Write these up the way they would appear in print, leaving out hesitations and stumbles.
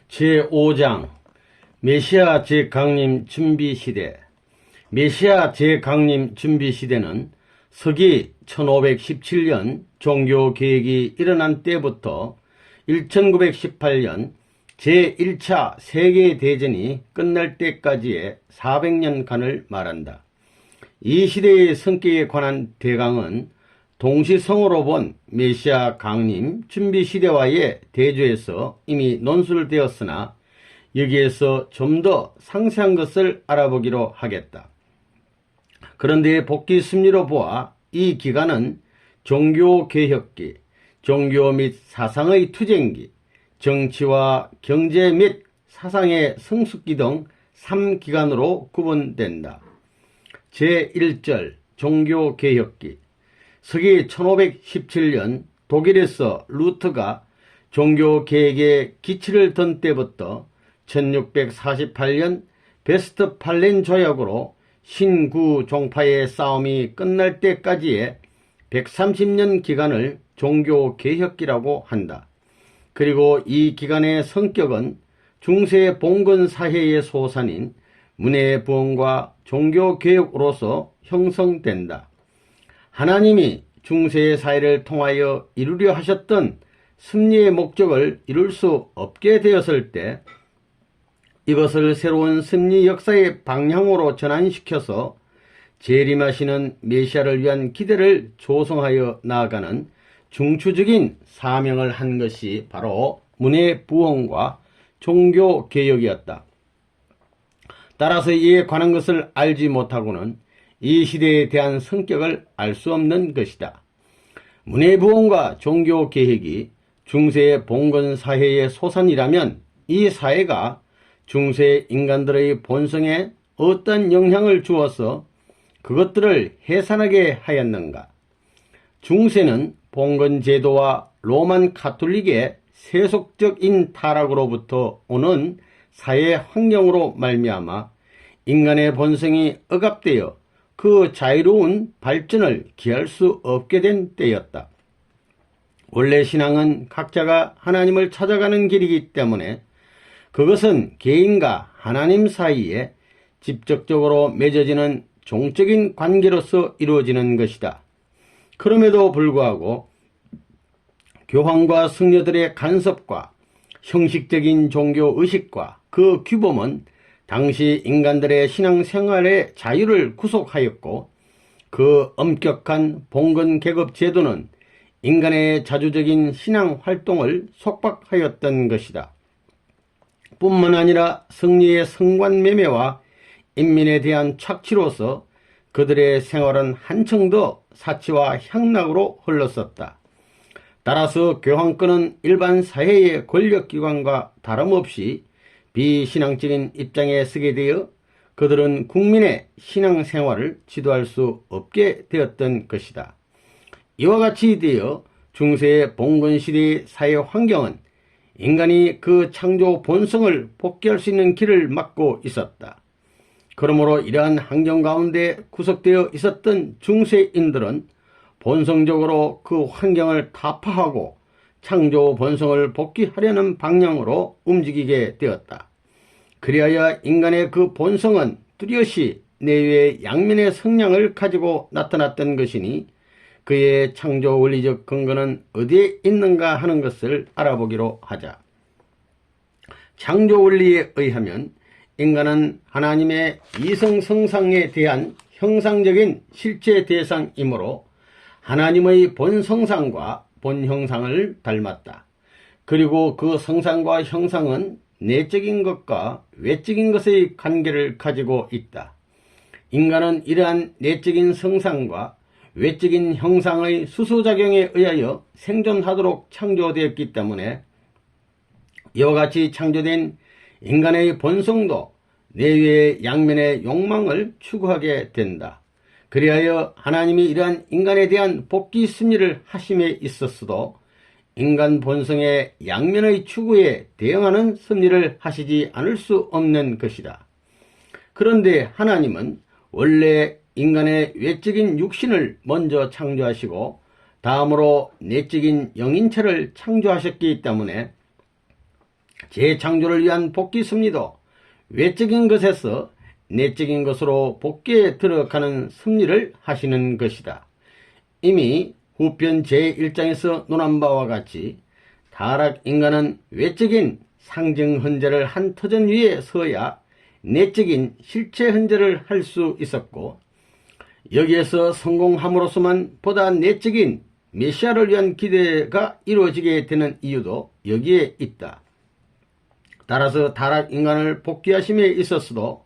제5장 메시아 재강림 준비시대. 메시아 재강림 준비시대는 서기 1517년 종교개혁이 일어난 때부터 1918년 제1차 세계대전이 끝날 때까지의 400년간을 말한다. 이 시대의 성격에 관한 대강은 동시성으로 본 메시아 강림 준비시대와의 대조에서 이미 논술되었으나 여기에서 좀 더 상세한 것을 알아보기로 하겠다. 그런데 복귀 심리로 보아 이 기간은 종교개혁기, 종교 및 사상의 투쟁기, 정치와 경제 및 사상의 성숙기 등 3기간으로 구분된다. 제1절 종교개혁기. 서기 1517년 독일에서 루터가 종교개혁의 기치를 던 때부터 1648년 베스트팔렌 조약으로 신구 종파의 싸움이 끝날 때까지의 130년 기간을 종교개혁기라고 한다. 그리고 이 기간의 성격은 중세 봉건 사회의 소산인 문해부흥과 종교개혁으로서 형성된다. 하나님이 중세 사회를 통하여 이루려 하셨던 섭리의 목적을 이룰 수 없게 되었을 때 이것을 새로운 섭리 역사의 방향으로 전환시켜서 재림하시는 메시아를 위한 기대를 조성하여 나아가는 중추적인 사명을 한 것이 바로 문해부흥과 종교개혁이었다. 따라서 이에 관한 것을 알지 못하고는 이 시대에 대한 성격을 알 수 없는 것이다. 문해부흥과 종교개혁이 중세 봉건 사회의 소산이라면 이 사회가 중세 인간들의 본성에 어떤 영향을 주어서 그것들을 해산하게 하였는가? 중세는 봉건 제도와 로만 카톨릭의 세속적인 타락으로부터 오는 사회 환경으로 말미암아 인간의 본성이 억압되어 그 자유로운 발전을 기할 수 없게 된 때였다. 원래 신앙은 각자가 하나님을 찾아가는 길이기 때문에 그것은 개인과 하나님 사이에 직접적으로 맺어지는 종적인 관계로서 이루어지는 것이다. 그럼에도 불구하고 교황과 승려들의 간섭과 형식적인 종교의식과 그 규범은 당시 인간들의 신앙생활의 자유를 구속하였고 그 엄격한 봉건 계급 제도는 인간의 자주적인 신앙활동을 속박하였던 것이다. 뿐만 아니라 승리의 성관매매와 인민에 대한 착취로서 그들의 생활은 한층 더 사치와 향락으로 흘렀었다. 따라서 교황권은 일반 사회의 권력기관과 다름없이 비신앙적인 입장에 서게 되어 그들은 국민의 신앙생활을 지도할 수 없게 되었던 것이다. 이와 같이 되어 중세의 봉건시대의 사회 환경은 인간이 그 창조 본성을 복귀할 수 있는 길을 막고 있었다. 그러므로 이러한 환경 가운데 구속되어 있었던 중세인들은 본성적으로 그 환경을 타파하고 창조 본성을 복귀하려는 방향으로 움직이게 되었다. 그리하여 인간의 그 본성은 뚜렷이 내외의 양면의 성향을 가지고 나타났던 것이니 그의 창조 원리적 근거는 어디에 있는가 하는 것을 알아보기로 하자. 창조 원리에 의하면 인간은 하나님의 이성성상에 대한 형상적인 실체 대상이므로 하나님의 본성상과 본형상을 닮았다. 그리고 그 성상과 형상은 내적인 것과 외적인 것의 관계를 가지고 있다. 인간은 이러한 내적인 성상과 외적인 형상의 수소작용에 의하여 생존하도록 창조되었기 때문에 이와 같이 창조된 인간의 본성도 내외의 양면의 욕망을 추구하게 된다. 그리하여 하나님이 이러한 인간에 대한 복귀 섭리를 하심에 있어서도 인간 본성의 양면의 추구에 대응하는 섭리를 하시지 않을 수 없는 것이다. 그런데 하나님은 원래 인간의 외적인 육신을 먼저 창조하시고 다음으로 내적인 영인체를 창조하셨기 때문에 재창조를 위한 복귀 섭리도 외적인 것에서 내적인 것으로 복귀에 들어가는 섭리를 하시는 것이다. 이미 후편 제1장에서 논한 바와 같이 타락인간은 외적인 상정 헌재를 한 터전 위에 서야 내적인 실체 헌재를 할 수 있었고, 여기에서 성공함으로써만 보다 내적인 메시아를 위한 기대가 이루어지게 되는 이유도 여기에 있다. 따라서 타락인간을 복귀하심에 있어서도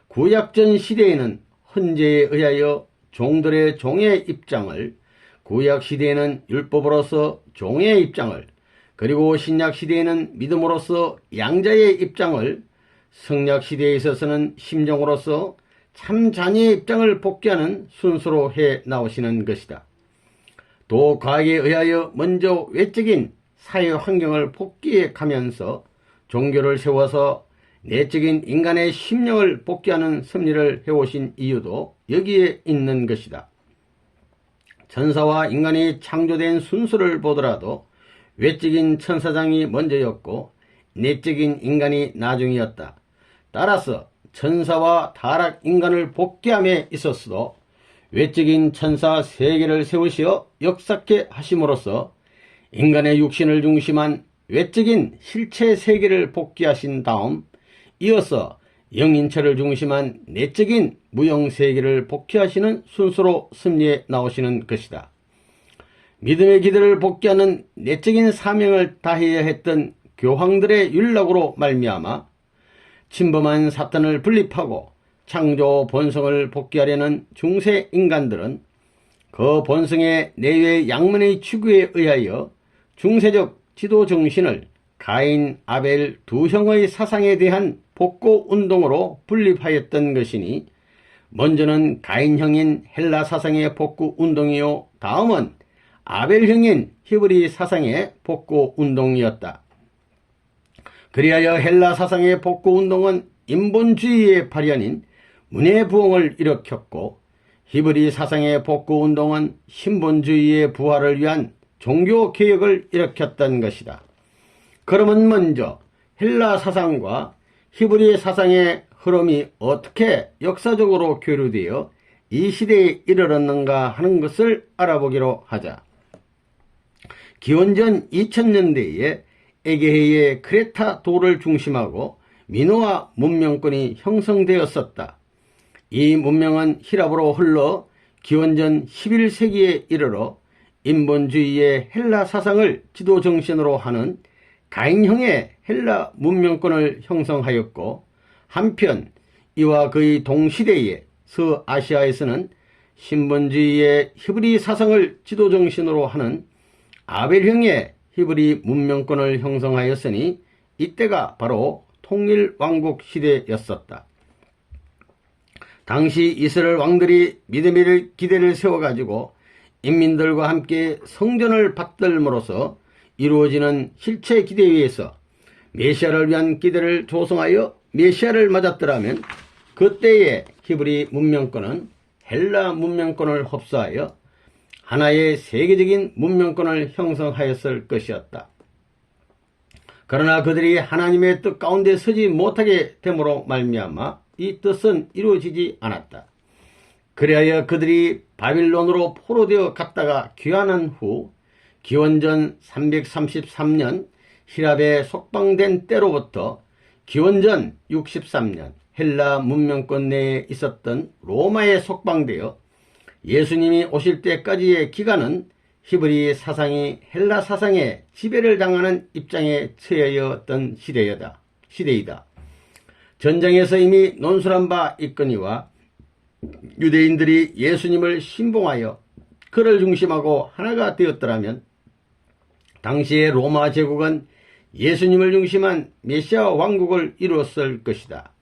구약전 시대에는 헌재에 의하여 종들의 종의 입장을, 구약시대에는 율법으로서 종의 입장을, 그리고 신약시대에는 믿음으로서 양자의 입장을, 성약시대에 있어서는 심정으로서 참 자녀의 입장을 복귀하는 순서로 해 나오시는 것이다. 또 과학에 의하여 먼저 외적인 사회 환경을 복귀해 가면서 종교를 세워서 내적인 인간의 심령을 복귀하는 섭리를 해오신 이유도 여기에 있는 것이다. 천사와 인간이 창조된 순서를 보더라도 외적인 천사장이 먼저였고 내적인 인간이 나중이었다. 따라서 천사와 타락인간을 복귀함에 있어서도 외적인 천사 세계를 세우시어 역사케 하심으로써 인간의 육신을 중심한 외적인 실체 세계를 복귀하신 다음 이어서 영인체를 중심한 내적인 무형세계를 복귀하시는 순서로 섭리해 나오시는 것이다. 믿음의 기대를 복귀하는 내적인 사명을 다해야 했던 교황들의 율락으로 말미암아 침범한 사탄을 분립하고 창조 본성을 복귀하려는 중세 인간들은 그 본성의 내외 양면의 추구에 의하여 중세적 지도 정신을 가인, 아벨 두 형의 사상에 대한 복고 운동으로 분립하였던 것이니, 먼저는 가인형인 헬라 사상의 복구 운동이요, 다음은 아벨형인 히브리 사상의 복구 운동이었다. 그리하여 헬라 사상의 복구 운동은 인본주의의 발현인 문해부흥을 일으켰고, 히브리 사상의 복구 운동은 신본주의의 부활을 위한 종교개혁을 일으켰던 것이다. 그러면 먼저 헬라 사상과 히브리 사상의 흐름이 어떻게 역사적으로 교류되어 이 시대에 이르렀는가 하는 것을 알아보기로 하자. 기원전 2000년대에 에게해의 크레타 도를 중심하고 미노아 문명권이 형성되었었다. 이 문명은 히랍으로 흘러 기원전 11세기에 이르러 인본주의의 헬라 사상을 지도 정신으로 하는 가인형의 헬라 문명권을 형성하였고, 한편 이와 거의 동시대의 서아시아에서는 신본주의의 히브리 사상을 지도 정신으로 하는 아벨형의 히브리 문명권을 형성하였으니 이때가 바로 통일왕국 시대였었다. 당시 이스라엘 왕들이 믿음의 기대를 세워가지고 인민들과 함께 성전을 받들므로써 이루어지는 실체 기대 위에서 메시아를 위한 기대를 조성하여 메시아를 맞았더라면 그때의 히브리 문명권은 헬라 문명권을 흡수하여 하나의 세계적인 문명권을 형성하였을 것이었다. 그러나 그들이 하나님의 뜻 가운데 서지 못하게 됨으로 말미암아 이 뜻은 이루어지지 않았다. 그리하여 그들이 바빌론으로 포로되어 갔다가 귀환한 후 기원전 333년 히랍에 속방된 때로부터 기원전 63년 헬라 문명권 내에 있었던 로마에 속방되어 예수님이 오실 때까지의 기간은 히브리 사상이 헬라 사상의 지배를 당하는 입장에 처해였던 시대이다. 전장에서 이미 논술한 바 있거니와 유대인들이 예수님을 신봉하여 그를 중심하고 하나가 되었더라면 당시의 로마 제국은 예수님을 중심한 메시아 왕국을 이루었을 것이다.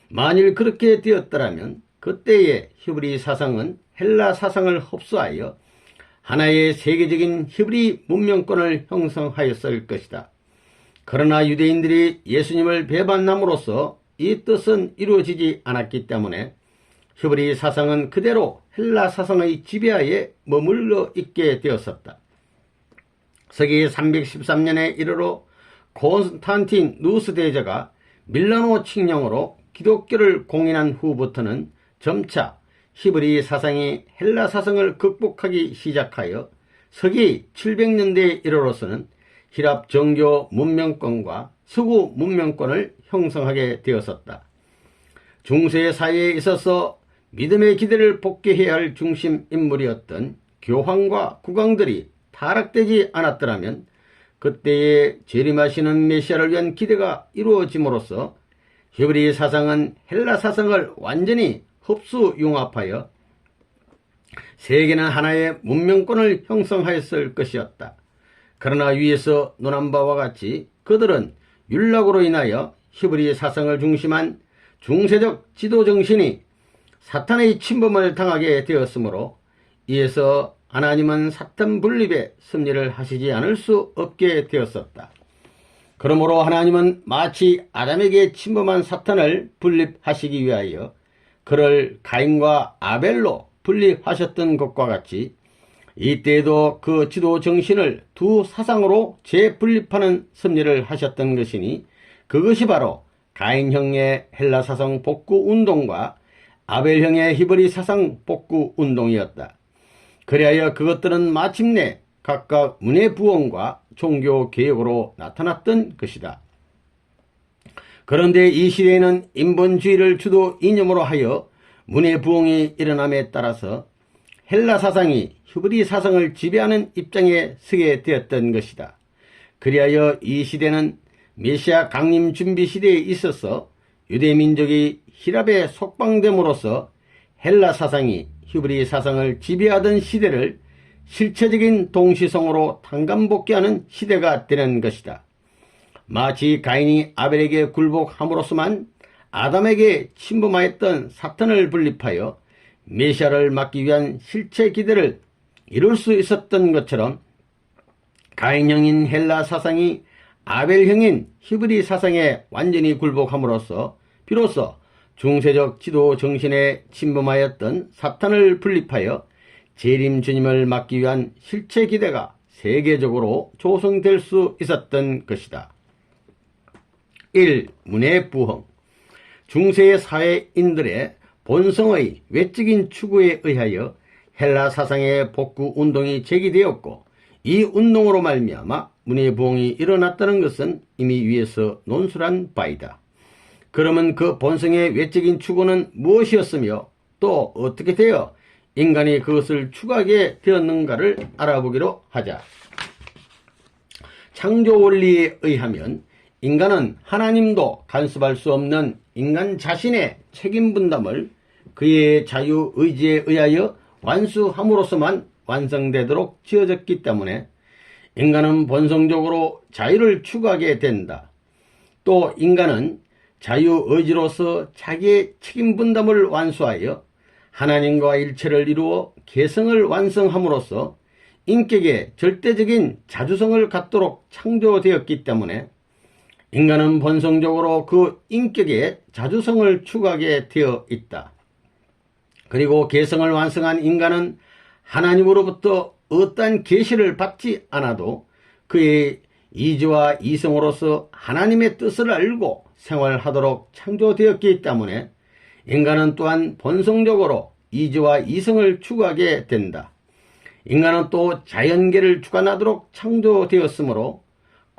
만일 그렇게 되었더라면 그때의 히브리 사상은 헬라 사상을 흡수하여 하나의 세계적인 히브리 문명권을 형성하였을 것이다. 그러나 유대인들이 예수님을 배반함으로써 이 뜻은 이루어지지 않았기 때문에 히브리 사상은 그대로 헬라 사상의 지배하에 머물러 있게 되었었다. 서기 313년에 이르러 콘스탄티누스 대제가 밀라노 칙령으로 기독교를 공인한 후부터는 점차 히브리 사상이 헬라 사상을 극복하기 시작하여 서기 700년대에 이르러서는 히랍 정교 문명권과 서구 문명권을 형성하게 되었었다. 중세 사회에 있어서 믿음의 기대를 복귀해야 할 중심 인물이었던 교황과 국왕들이 타락되지 않았더라면 그때에 재림하시는 메시아를 위한 기대가 이루어짐으로써 히브리 사상은 헬라 사상을 완전히 흡수 융합하여 세계는 하나의 문명권을 형성하였을 것이었다. 그러나 위에서 논한 바와 같이 그들은 율락으로 인하여 히브리 사상을 중심한 중세적 지도정신이 사탄의 침범을 당하게 되었으므로 이에서 하나님은 사탄 분립의 섭리를 하시지 않을 수 없게 되었었다. 그러므로 하나님은 마치 아담에게 침범한 사탄을 분립하시기 위하여 그를 가인과 아벨로 분립하셨던 것과 같이 이때에도 그 지도 정신을 두 사상으로 재분립하는 섭리를 하셨던 것이니 그것이 바로 가인형의 헬라 사상 복구 운동과 아벨형의 히브리 사상 복구 운동이었다. 그리하여 그것들은 마침내 각각 문의 부흥과 종교 개혁으로 나타났던 것이다. 그런데 이 시대에는 인본주의를 주도 이념으로 하여 문의 부흥이 일어남에 따라서 헬라 사상이 히브리 사상을 지배하는 입장에 서게 되었던 것이다. 그리하여 이 시대는 메시아 강림 준비 시대에 있어서 유대민족이 히랍에 속방됨으로써 헬라 사상이 히브리 사상을 지배하던 시대를 실체적인 동시성으로 tan감복귀하는 시대가 되는 것이다. 마치 가인이 아벨에게 굴복함으로써만 아담에게 침범하였던 사탄을 분립하여 메시아를 막기 위한 실체 기대를 이룰 수 있었던 것처럼 가인형인 헬라 사상이 아벨형인 히브리 사상에 완전히 굴복함으로써 비로소 중세적 지도 정신에 침범하였던 사탄을 분립하여 재림 주님을 막기 위한 실체 기대가 세계적으로 조성될 수 있었던 것이다. 1. 문의 부흥. 중세의 사회인들의 본성의 외적인 추구에 의하여 헬라 사상의 복구 운동이 제기되었고 이 운동으로 말미암아 문의 부흥이 일어났다는 것은 이미 위에서 논술한 바이다. 그러면 그 본성의 외적인 추구는 무엇이었으며 또 어떻게 되어 인간이 그것을 추구하게 되었는가를 알아보기로 하자. 창조 원리에 의하면 인간은 하나님도 간섭할 수 없는 인간 자신의 책임 분담을 그의 자유의지에 의하여 완수함으로써만 완성되도록 지어졌기 때문에 인간은 본성적으로 자유를 추구하게 된다. 또 인간은 자유의지로서 자기의 책임 분담을 완수하여 하나님과 일체를 이루어 개성을 완성함으로써 인격의 절대적인 자주성을 갖도록 창조되었기 때문에 인간은 본성적으로 그 인격의 자주성을 추구하게 되어 있다. 그리고 개성을 완성한 인간은 하나님으로부터 어떠한 계시를 받지 않아도 그의 이지와 이성으로서 하나님의 뜻을 알고 생활하도록 창조되었기 때문에 인간은 또한 본성적으로 이지와 이성을 추구하게 된다. 인간은 또 자연계를 주관하도록 창조되었으므로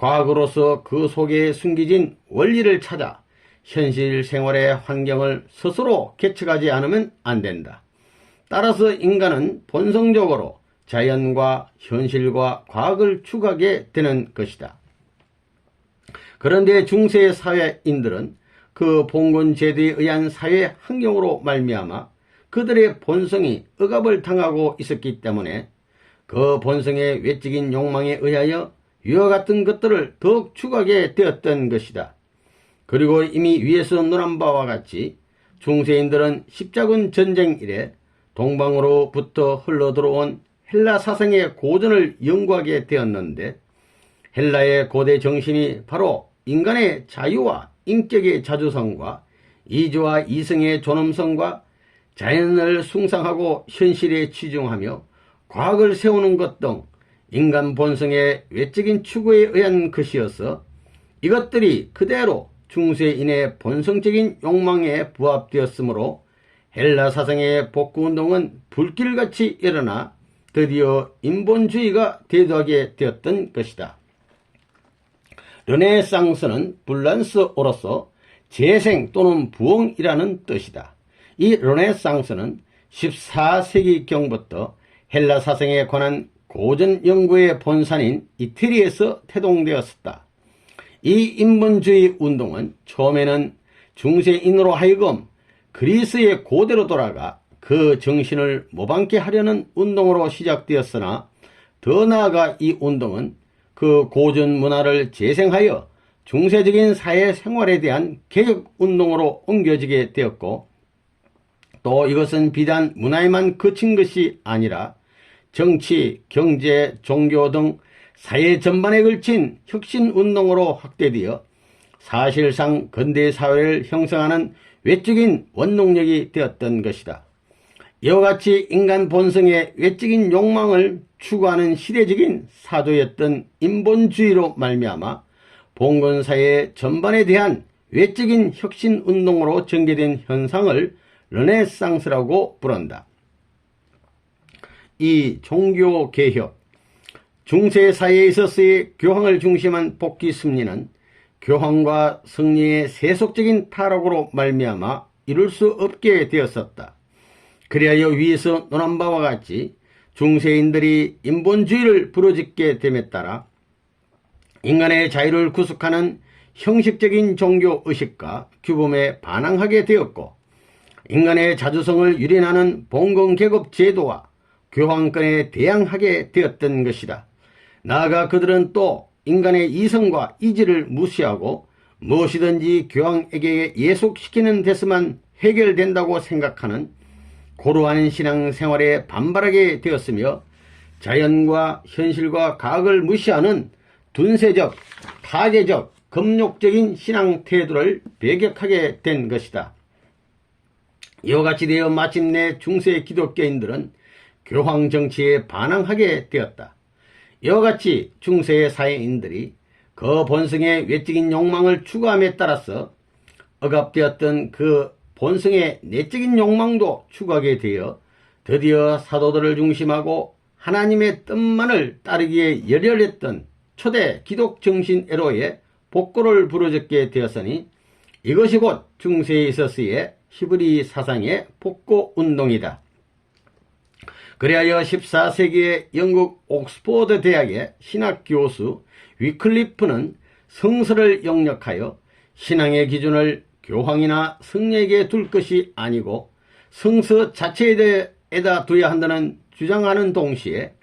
과학으로서 그 속에 숨겨진 원리를 찾아 현실 생활의 환경을 스스로 개척하지 않으면 안 된다. 따라서 인간은 본성적으로 자연과 현실과 과학을 추구하게 되는 것이다. 그런데 중세 사회인들은 그 봉건 제도에 의한 사회 환경으로 말미암아 그들의 본성이 억압을 당하고 있었기 때문에 그 본성의 외적인 욕망에 의하여 위와 같은 것들을 더욱 추구하게 되었던 것이다. 그리고 이미 위에서 논한 바와 같이 중세인들은 십자군 전쟁 이래 동방으로부터 흘러들어온 헬라 사상의 고전을 연구하게 되었는데 헬라의 고대 정신이 바로 인간의 자유와 인격의 자주성과 이지와 이성의 존엄성과 자연을 숭상하고 현실에 치중하며 과학을 세우는 것 등 인간 본성의 외적인 추구에 의한 것이어서 이것들이 그대로 중세인의 본성적인 욕망에 부합되었으므로 헬라 사상의 복구운동은 불길같이 일어나 드디어 인본주의가 대두하게 되었던 것이다. 르네상스는 밸런스어로서 재생 또는 부흥이라는 뜻이다. 이 르네상스는 14세기경부터 헬라 사상에 관한 고전 연구의 본산인 이태리에서 태동되었었다. 이 인본주의 운동은 처음에는 중세인으로 하여금 그리스의 고대로 돌아가 그 정신을 모방케 하려는 운동으로 시작되었으나 더 나아가 이 운동은 그 고전 문화를 재생하여 중세적인 사회 생활에 대한 개혁운동으로 옮겨지게 되었고, 또 이것은 비단 문화에만 그친 것이 아니라 정치, 경제, 종교 등 사회 전반에 걸친 혁신운동으로 확대되어 사실상 근대 사회를 형성하는 외적인 원동력이 되었던 것이다. 이와 같이 인간 본성의 외적인 욕망을 추구하는 시대적인 사조였던 인본주의로 말미암아 봉건사회 전반에 대한 외적인 혁신운동으로 전개된 현상을 르네상스라고 부른다. 이 종교개혁, 중세사회에 있어서의 교황을 중심한 복귀 승리는 교황과 승리의 세속적인 타락으로 말미암아 이룰 수 없게 되었었다. 그리하여 위에서 논한 바와 같이 중세인들이 인본주의를 부르짖게 됨에 따라 인간의 자유를 구속하는 형식적인 종교의식과 규범에 반항하게 되었고, 인간의 자주성을 유린하는 봉건계급 제도와 교황권에 대항하게 되었던 것이다. 나아가 그들은 또 인간의 이성과 이지를 무시하고 무엇이든지 교황에게 예속시키는 데서만 해결된다고 생각하는 고루한 신앙생활에 반발하게 되었으며, 자연과 현실과 과학을 무시하는 둔세적, 타계적, 금욕적인 신앙 태도를 배격하게 된 것이다. 이와 같이 되어 마침내 중세 기독교인들은 교황 정치에 반항하게 되었다. 이와 같이 중세의 사회인들이 그 본성의 외적인 욕망을 추구함에 따라서 억압되었던 그 본성의 내적인 욕망도 추구하게 되어 드디어 사도들을 중심하고 하나님의 뜻만을 따르기에 열혈했던 초대 기독 정신애로의 복고를 부르짖게 되었으니 이것이 곧 중세에 있어서의 히브리 사상의 복고 운동이다. 그리하여 14세기의 영국 옥스포드 대학의 신학 교수 위클리프는 성서를 영역하여 신앙의 기준을 교황이나 성령에게 둘 것이 아니고 성서 자체에다 두어야 한다는 주장하는 동시에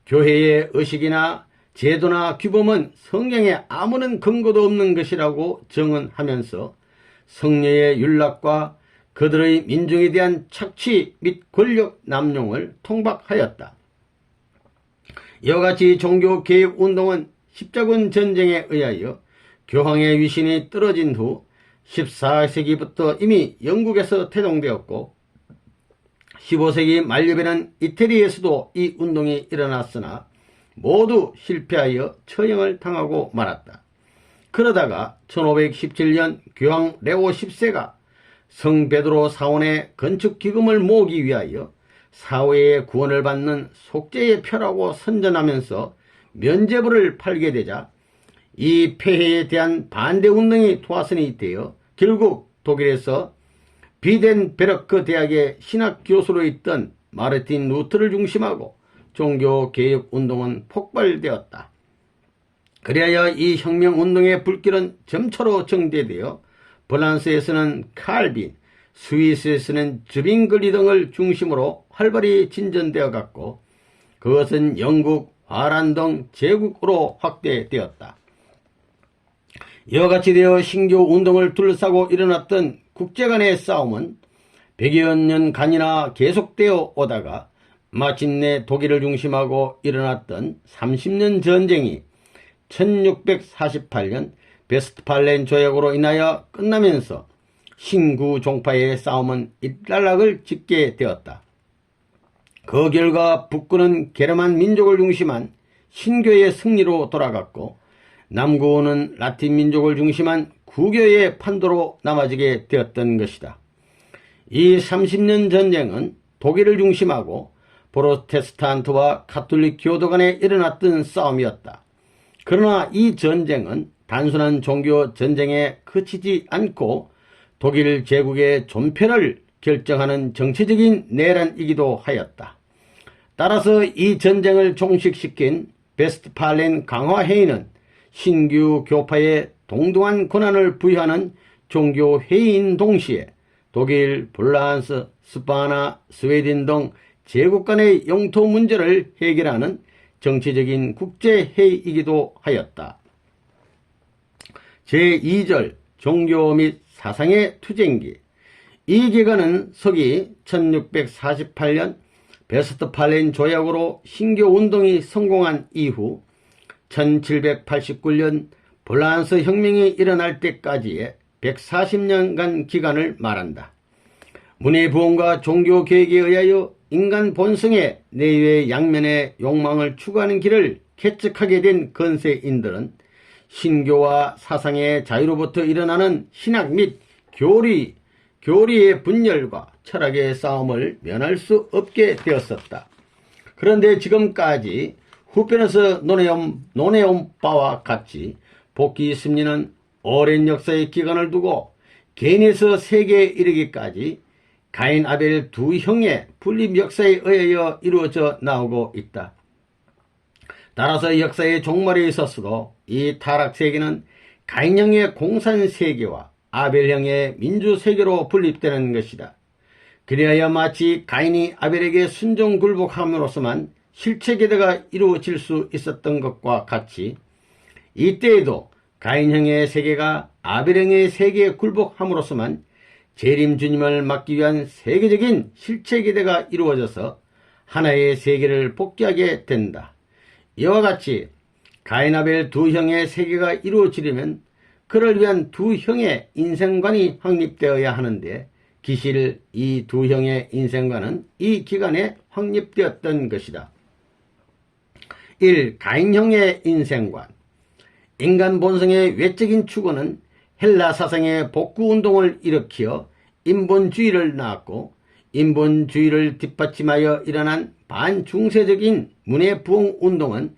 교회의 의식이나 제도나 규범은 성경에 아무런 근거도 없는 것이라고 정언하면서 성녀의 윤락과 그들의 민중에 대한 착취 및 권력 남용을 통박하였다. 이와 같이 종교개혁운동은 십자군 전쟁에 의하여 교황의 위신이 떨어진 후 14세기부터 이미 영국에서 태동되었고 15세기 말엽에는 이태리에서도 이 운동이 일어났으나 모두 실패하여 처형을 당하고 말았다. 그러다가 1517년 교황 레오 10세가 성 베드로 사원의 건축 기금을 모으기 위하여 사회의 구원을 받는 속죄의 표라고 선전하면서 면죄부를 팔게 되자 이 폐해에 대한 반대운동이 도화선이 되어 결국 독일에서 비덴베르크 대학의 신학 교수로 있던 마르틴 루터를 중심하고 종교개혁운동은 폭발되었다. 그리하여 이 혁명운동의 불길은 점차로 정대되어 프랑스에서는 칼빈, 스위스에서는 즈빙글리 등을 중심으로 활발히 진전되어 갔고 그것은 영국, 아란 등 제국으로 확대되었다. 이와 같이 되어 신교 운동을 둘러싸고 일어났던 국제 간의 싸움은 100여 년간이나 계속되어 오다가 마침내 독일을 중심하고 일어났던 30년 전쟁이 1648년 베스트팔렌 조약으로 인하여 끝나면서 신구 종파의 싸움은 일단락을 짓게 되었다. 그 결과 북군은 게르만 민족을 중심한 신교의 승리로 돌아갔고 남구어는 라틴 민족을 중심한 구교의 판도로 남아지게 되었던 것이다. 이 30년 전쟁은 독일을 중심하고 프로테스탄트와 가톨릭 교도 간에 일어났던 싸움이었다. 그러나 이 전쟁은 단순한 종교 전쟁에 그치지 않고 독일 제국의 존폐를 결정하는 정치적인 내란이기도 하였다. 따라서 이 전쟁을 종식시킨 베스트팔렌 강화회의는 신규 교파에 동등한 권한을 부여하는 종교회의인 동시에 독일, 프랑스, 스파나, 스웨덴 등 제국 간의 영토 문제를 해결하는 정치적인 국제회의이기도 하였다. 제2절 종교 및 사상의 투쟁기. 이 기간은 서기 1648년 베스트팔렌 조약으로 신교운동이 성공한 이후 1789년 프랑스 혁명이 일어날 때까지의 140년간 기간을 말한다. 문예부흥과 종교개혁에 의하여 인간 본성의 내외 양면의 욕망을 추구하는 길을 개척하게 된 근세인들은 신교와 사상의 자유로부터 일어나는 신학 및 교리의 분열과 철학의 싸움을 면할 수 없게 되었었다. 그런데 지금까지 후편에서 논해온 바와 같이 복귀 심리는 오랜 역사의 기간을 두고 개인에서 세계에 이르기까지 가인 아벨 두 형의 분립 역사에 의하여 이루어져 나오고 있다. 따라서 역사의 종말에 있어서도 이 타락 세계는 가인형의 공산 세계와 아벨형의 민주 세계로 분립되는 것이다. 그리하여 마치 가인이 아벨에게 순종 굴복함으로써만 실체 계대가 이루어질 수 있었던 것과 같이 이때에도 가인형의 세계가 아벨형의 세계에 굴복함으로써만 재림 주님을 막기 위한 세계적인 실체 계대가 이루어져서 하나의 세계를 복귀하게 된다. 이와 같이 가인 아벨 두 형의 세계가 이루어지려면 그를 위한 두 형의 인생관이 확립되어야 하는데 기실 이 두 형의 인생관은 이 기간에 확립되었던 것이다. 1. 가인형의 인생관. 인간 본성의 외적인 추구는 헬라 사상의 복구운동을 일으켜 인본주의를 낳았고 인본주의를 뒷받침하여 일어난 반중세적인 문예부흥 운동은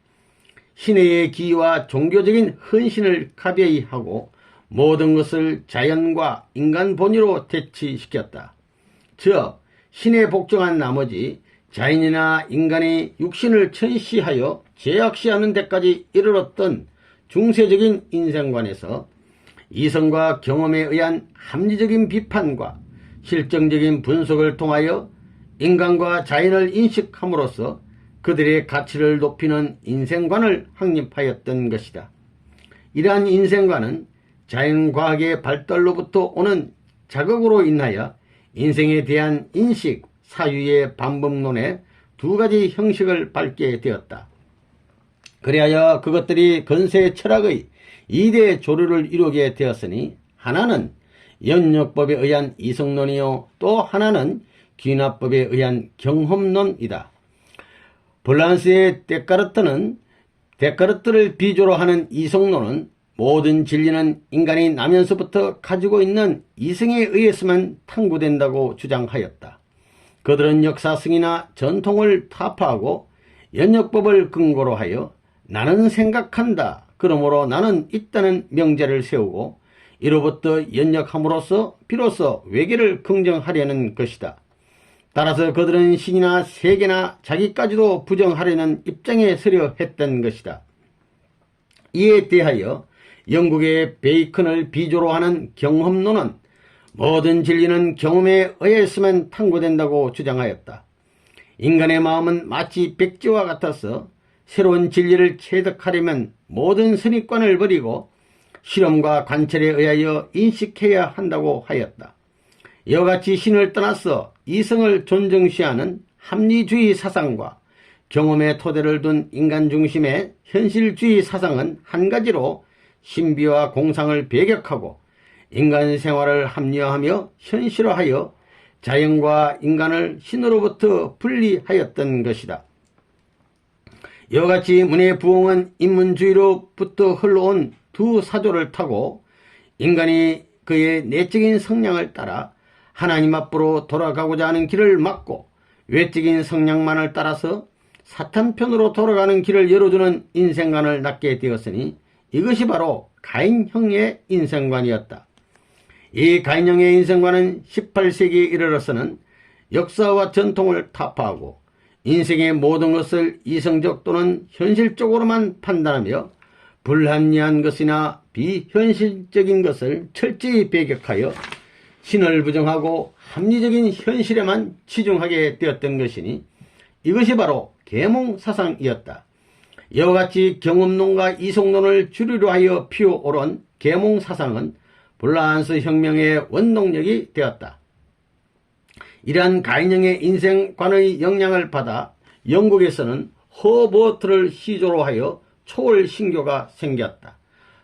신의 기와 종교적인 헌신을 가벼이 하고 모든 것을 자연과 인간 본의로 대치시켰다. 즉 신에 복종한 나머지 자연이나 인간의 육신을 천시하여 제약시하는 데까지 이르렀던 중세적인 인생관에서 이성과 경험에 의한 합리적인 비판과 실정적인 분석을 통하여 인간과 자연을 인식함으로써 그들의 가치를 높이는 인생관을 확립하였던 것이다. 이러한 인생관은 자연과학의 발달로부터 오는 자극으로 인하여 인생에 대한 인식, 사유의 반복론의 두 가지 형식을 밟게 되었다. 그리하여 그것들이 근세 철학의 2대 조류를 이루게 되었으니 하나는 연역법에 의한 이성론이요 또 하나는 귀납법에 의한 경험론이다. 프랑스의 데카르트를 비조로 하는 이성론은 모든 진리는 인간이 나면서부터 가지고 있는 이성에 의해서만 탐구된다고 주장하였다. 그들은 역사성이나 전통을 타파하고 연역법을 근거로 하여 나는 생각한다. 그러므로 나는 있다는 명제를 세우고 이로부터 연역함으로써 비로소 외계를 긍정하려는 것이다. 따라서 그들은 신이나 세계나 자기까지도 부정하려는 입장에 서려 했던 것이다. 이에 대하여 영국의 베이컨을 비조로 하는 경험론은 모든 진리는 경험에 의해서만 탐구된다고 주장하였다. 인간의 마음은 마치 백지와 같아서 새로운 진리를 체득하려면 모든 선입관을 버리고 실험과 관찰에 의하여 인식해야 한다고 하였다. 이와 같이 신을 떠나서 이성을 존중시하는 합리주의 사상과 경험의 토대를 둔 인간 중심의 현실주의 사상은 한 가지로 신비와 공상을 배격하고 인간 생활을 합리화하며 현실화하여 자연과 인간을 신으로부터 분리하였던 것이다. 이와 같이 문의 부흥은 인문주의로부터 흘러온 두 사조를 타고 인간이 그의 내적인 성향을 따라 하나님 앞으로 돌아가고자 하는 길을 막고 외적인 성향만을 따라서 사탄 편으로 돌아가는 길을 열어주는 인생관을 낳게 되었으니 이것이 바로 가인형의 인생관이었다. 이 가인형의 인생관은 18세기에 이르러서는 역사와 전통을 타파하고 인생의 모든 것을 이성적 또는 현실적으로만 판단하며 불합리한 것이나 비현실적인 것을 철저히 배격하여 신을 부정하고 합리적인 현실에만 치중하게 되었던 것이니 이것이 바로 계몽사상이었다. 이와 같이 경험론과 이성론을 주류로 하여 피어오른 계몽사상은 블라한스 혁명의 원동력이 되었다. 이러한 가인형의 인생관의 영향을 받아 영국에서는 허버트를 시조로 하여 초월신교가 생겼다.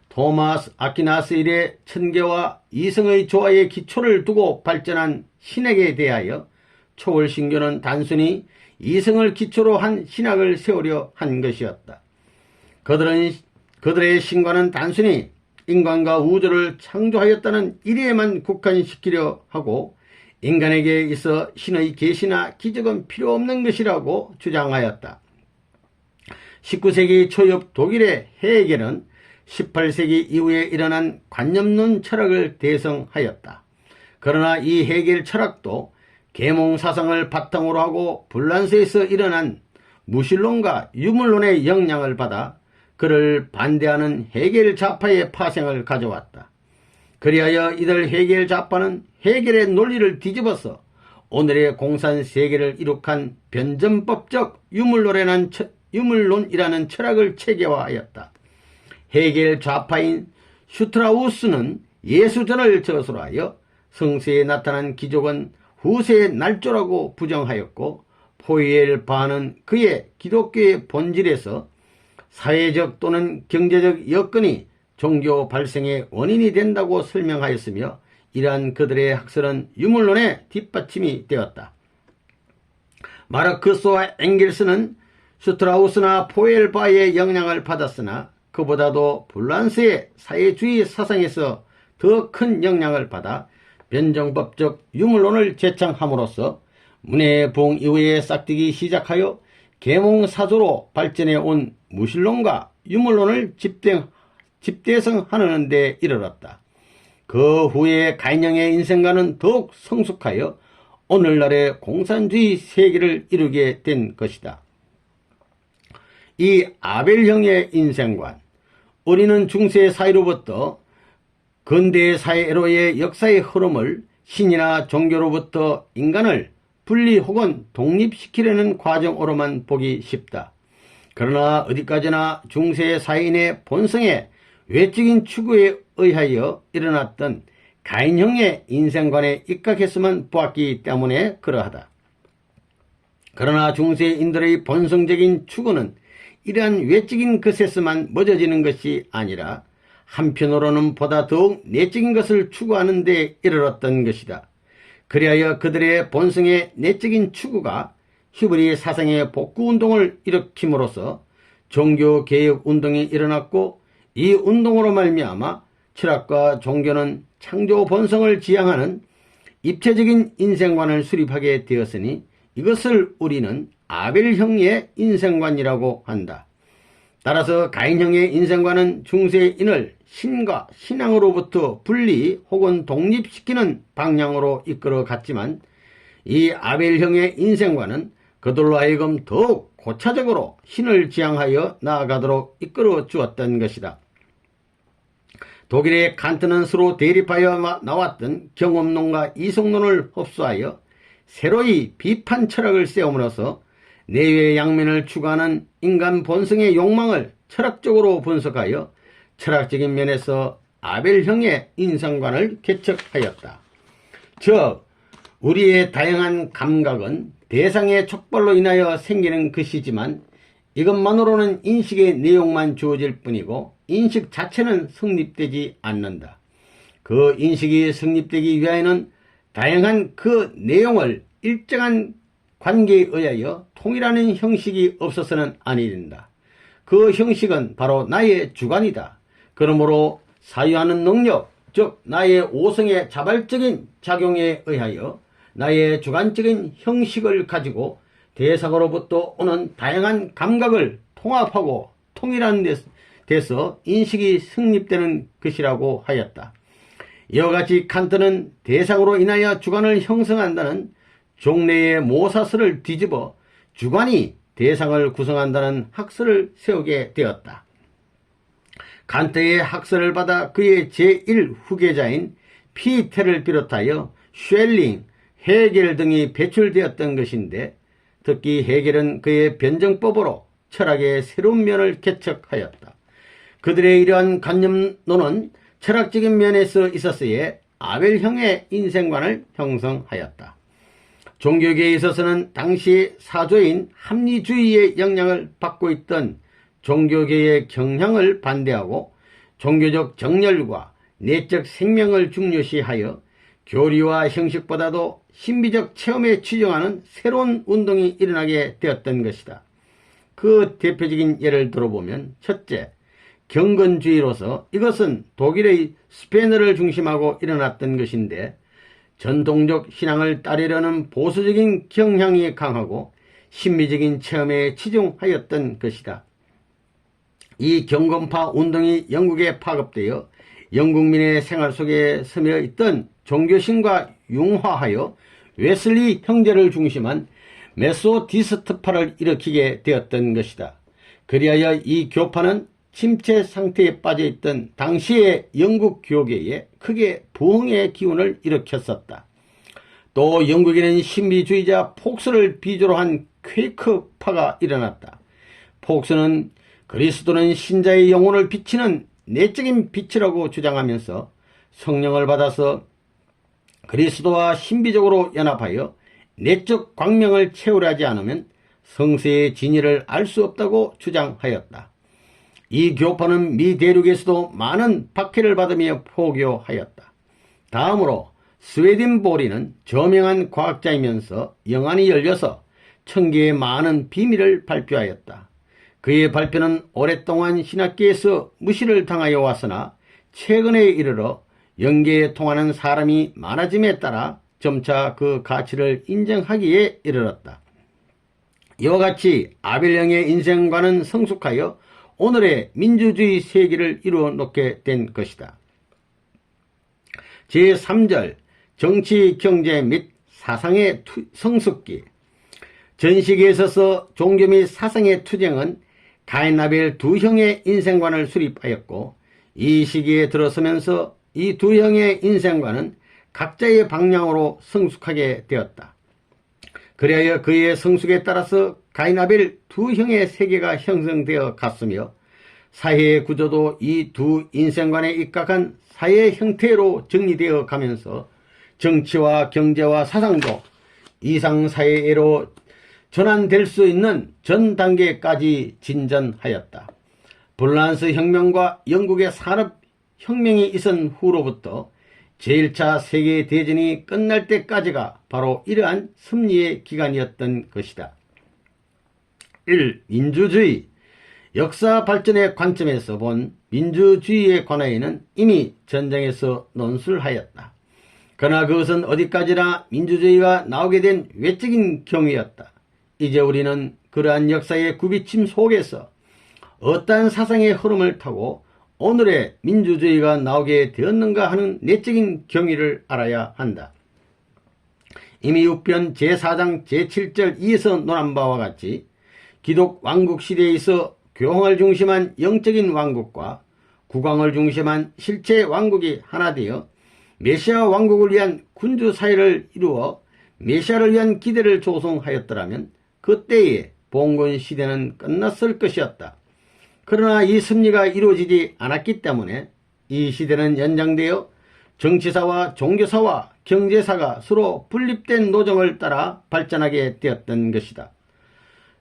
토마스 아퀴나스 이래 천계와 이성의 조화의 기초를 두고 발전한 신학에 대하여 초월신교는 단순히 이성을 기초로 한 신학을 세우려 한 것이었다. 그들의 신과는 단순히 인간과 우주를 창조하였다는 이래에만 국한시키려 하고 인간에게 있어 신의 계시나 기적은 필요 없는 것이라고 주장하였다. 19세기 초엽 독일의 헤겔은 18세기 이후에 일어난 관념론 철학을 대성하였다. 그러나 이 헤겔 철학도 계몽사상을 바탕으로 하고 불란서에서 일어난 무신론과 유물론의 영향을 받아 그를 반대하는 헤겔 좌파의 파생을 가져왔다. 그리하여 이들 헤겔 좌파는 헤겔의 논리를 뒤집어서 오늘의 공산세계를 이룩한 변전법적 유물론이라는 철학을 체계화하였다. 헤겔 좌파인 슈트라우스는 예수전을 저서로 하여 성세에 나타난 기적은 후세의 날조라고 부정하였고 포이엘바는 그의 기독교의 본질에서 사회적 또는 경제적 여건이 종교 발생의 원인이 된다고 설명하였으며 이러한 그들의 학설은 유물론의 뒷받침이 되었다. 마르크스와 엥겔스는 슈트라우스나 포엘바의 영향을 받았으나 그보다도 불란스의 사회주의 사상에서 더 큰 영향을 받아 변정법적 유물론을 제창함으로써 문의 부흥 이후에 싹트기 시작하여 계몽사조로 발전해 온 무신론과 유물론을 집대성하는 데 이르렀다. 그 후에 가인형의 인생관은 더욱 성숙하여 오늘날의 공산주의 세계를 이루게 된 것이다. 이 아벨형의 인생관, 우리는 중세 사회로부터 근대 사회로의 역사의 흐름을 신이나 종교로부터 인간을 분리 혹은 독립시키려는 과정으로만 보기 쉽다. 그러나 어디까지나 중세 사회인의 본성의 외적인 추구에 의하여 일어났던 가인형의 인생관에 입각해서만 보았기 때문에 그러하다. 그러나 중세인들의 본성적인 추구는 이러한 외적인 것에서만 멎어지는 것이 아니라 한편으로는 보다 더욱 내적인 것을 추구하는 데 이르렀던 것이다. 그리하여 그들의 본성의 내적인 추구가 히브리 사상의 복구운동을 일으킴으로써 종교개혁운동이 일어났고 이 운동으로 말미암아 철학과 종교는 창조 본성을 지향하는 입체적인 인생관을 수립하게 되었으니 이것을 우리는 아벨형의 인생관이라고 한다. 따라서 가인형의 인생관은 중세인을 신과 신앙으로부터 분리 혹은 독립시키는 방향으로 이끌어 갔지만 이 아벨형의 인생관은 그들로 하여금 더욱 고차적으로 신을 지향하여 나아가도록 이끌어 주었던 것이다. 독일의 칸트는 서로 대립하여 나왔던 경험론과 이성론을 흡수하여 새로이 비판 철학을 세움으로써 내외 양면을 추구하는 인간 본성의 욕망을 철학적으로 분석하여 철학적인 면에서 아벨형의 인생관을 개척하였다. 즉 우리의 다양한 감각은 대상의 촉발로 인하여 생기는 것이지만 이것만으로는 인식의 내용만 주어질 뿐이고 인식 자체는 성립되지 않는다. 그 인식이 성립되기 위하여는 다양한 그 내용을 일정한 관계에 의하여 통일하는 형식이 없어서는 아니 된다. 그 형식은 바로 나의 주관이다. 그러므로 사유하는 능력, 즉 나의 오성의 자발적인 작용에 의하여 나의 주관적인 형식을 가지고 대상으로부터 오는 다양한 감각을 통합하고 통일하는 데서 인식이 성립되는 것이라고 하였다. 이와 같이 칸트는 대상으로 인하여 주관을 형성한다는 종래의 모사설을 뒤집어 주관이 대상을 구성한다는 학설을 세우게 되었다. 칸트의 학설을 받아 그의 제1후계자인 피테를 비롯하여 쉘링, 헤겔 등이 배출되었던 것인데, 특히 헤겔은 그의 변증법으로 철학의 새로운 면을 개척하였다. 그들의 이러한 관념론은 철학적인 면에서 있었으에 아벨형의 인생관을 형성하였다. 종교계에 있어서는 당시 사조인 합리주의의 영향을 받고 있던 종교계의 경향을 반대하고 종교적 정열과 내적 생명을 중요시하여 교리와 형식보다도 신비적 체험에 치중하는 새로운 운동이 일어나게 되었던 것이다. 그 대표적인 예를 들어보면, 첫째, 경건주의로서 이것은 독일의 스페너를 중심하고 일어났던 것인데, 전통적 신앙을 따르려는 보수적인 경향이 강하고 신비적인 체험에 치중하였던 것이다. 이 경건파 운동이 영국에 파급되어 영국민의 생활 속에 스며 있던 종교신과 융화하여 웨슬리 형제를 중심한 메소디스트파를 일으키게 되었던 것이다. 그리하여 이 교파는 침체 상태에 빠져있던 당시의 영국 교계에 크게 부흥의 기운을 일으켰었다. 또 영국에는 신비주의자 폭스를 비주로 한 퀘이크파가 일어났다. 폭스는 그리스도는 신자의 영혼을 비치는 내적인 빛이라고 주장하면서 성령을 받아서 그리스도와 신비적으로 연합하여 내적 광명을 채우려 하지 않으면 성세의 진리를 알 수 없다고 주장하였다. 이 교파는 미 대륙에서도 많은 박해를 받으며 포교하였다. 다음으로 스웨덴보리는 저명한 과학자이면서 영안이 열려서 천계의 많은 비밀을 발표하였다. 그의 발표는 오랫동안 신학계에서 무시를 당하여 왔으나 최근에 이르러 영계에 통하는 사람이 많아짐에 따라 점차 그 가치를 인정하기에 이르렀다. 이와 같이 아벨형의 인생관은 성숙하여 오늘의 민주주의 세계를 이루어 놓게 된 것이다. 제3절 정치, 경제 및 사상의 성숙기. 전시기에 있어서 종교 및 사상의 투쟁은 가인 아벨 두 형의 인생관을 수립하였고, 이 시기에 들어서면서 이 두 형의 인생관은 각자의 방향으로 성숙하게 되었다. 그리하여 그의 성숙에 따라서 가인 아벨 두 형의 세계가 형성되어 갔으며, 사회의 구조도 이 두 인생관에 입각한 사회 형태로 정리되어 가면서 정치와 경제와 사상도 이상사회로 전환될 수 있는 전 단계까지 진전하였다. 불란스 혁명과 영국의 산업혁명이 있은 후로부터 제1차 세계대전이 끝날 때까지가 바로 이러한 섭리의 기간이었던 것이다. 1. 민주주의. 역사 발전의 관점에서 본 민주주의에 관하여는 이미 전쟁에서 논술하였다. 그러나 그것은 어디까지나 민주주의가 나오게 된 외적인 경위였다. 이제 우리는 그러한 역사의 굽이침 속에서 어떠한 사상의 흐름을 타고 오늘의 민주주의가 나오게 되었는가 하는 내적인 경위를 알아야 한다. 이미 6편 제4장 제7절 2에서 논한 바와 같이 기독 왕국 시대에 있어 교황을 중심한 영적인 왕국과 국왕을 중심한 실체 왕국이 하나 되어 메시아 왕국을 위한 군주 사회를 이루어 메시아를 위한 기대를 조성하였더라면 그때의 봉건 시대는 끝났을 것이었다. 그러나 이 섭리가 이루어지지 않았기 때문에 이 시대는 연장되어 정치사와 종교사와 경제사가 서로 분립된 노정을 따라 발전하게 되었던 것이다.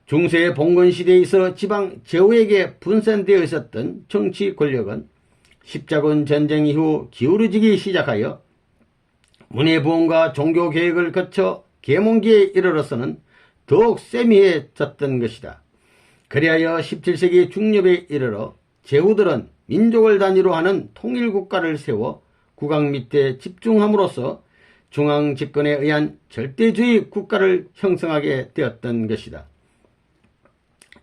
중세의 봉건 시대에 있어 지방 제후에게 분산되어 있었던 정치 권력은 십자군 전쟁 이후 기울어지기 시작하여 문예부흥과 종교개혁을 거쳐 계몽기에 이르러서는 더욱 세미해졌던 것이다. 그리하여 17세기 중엽에 이르러 제후들은 민족을 단위로 하는 통일국가를 세워 국왕 밑에 집중함으로써 중앙 집권에 의한 절대주의 국가를 형성하게 되었던 것이다.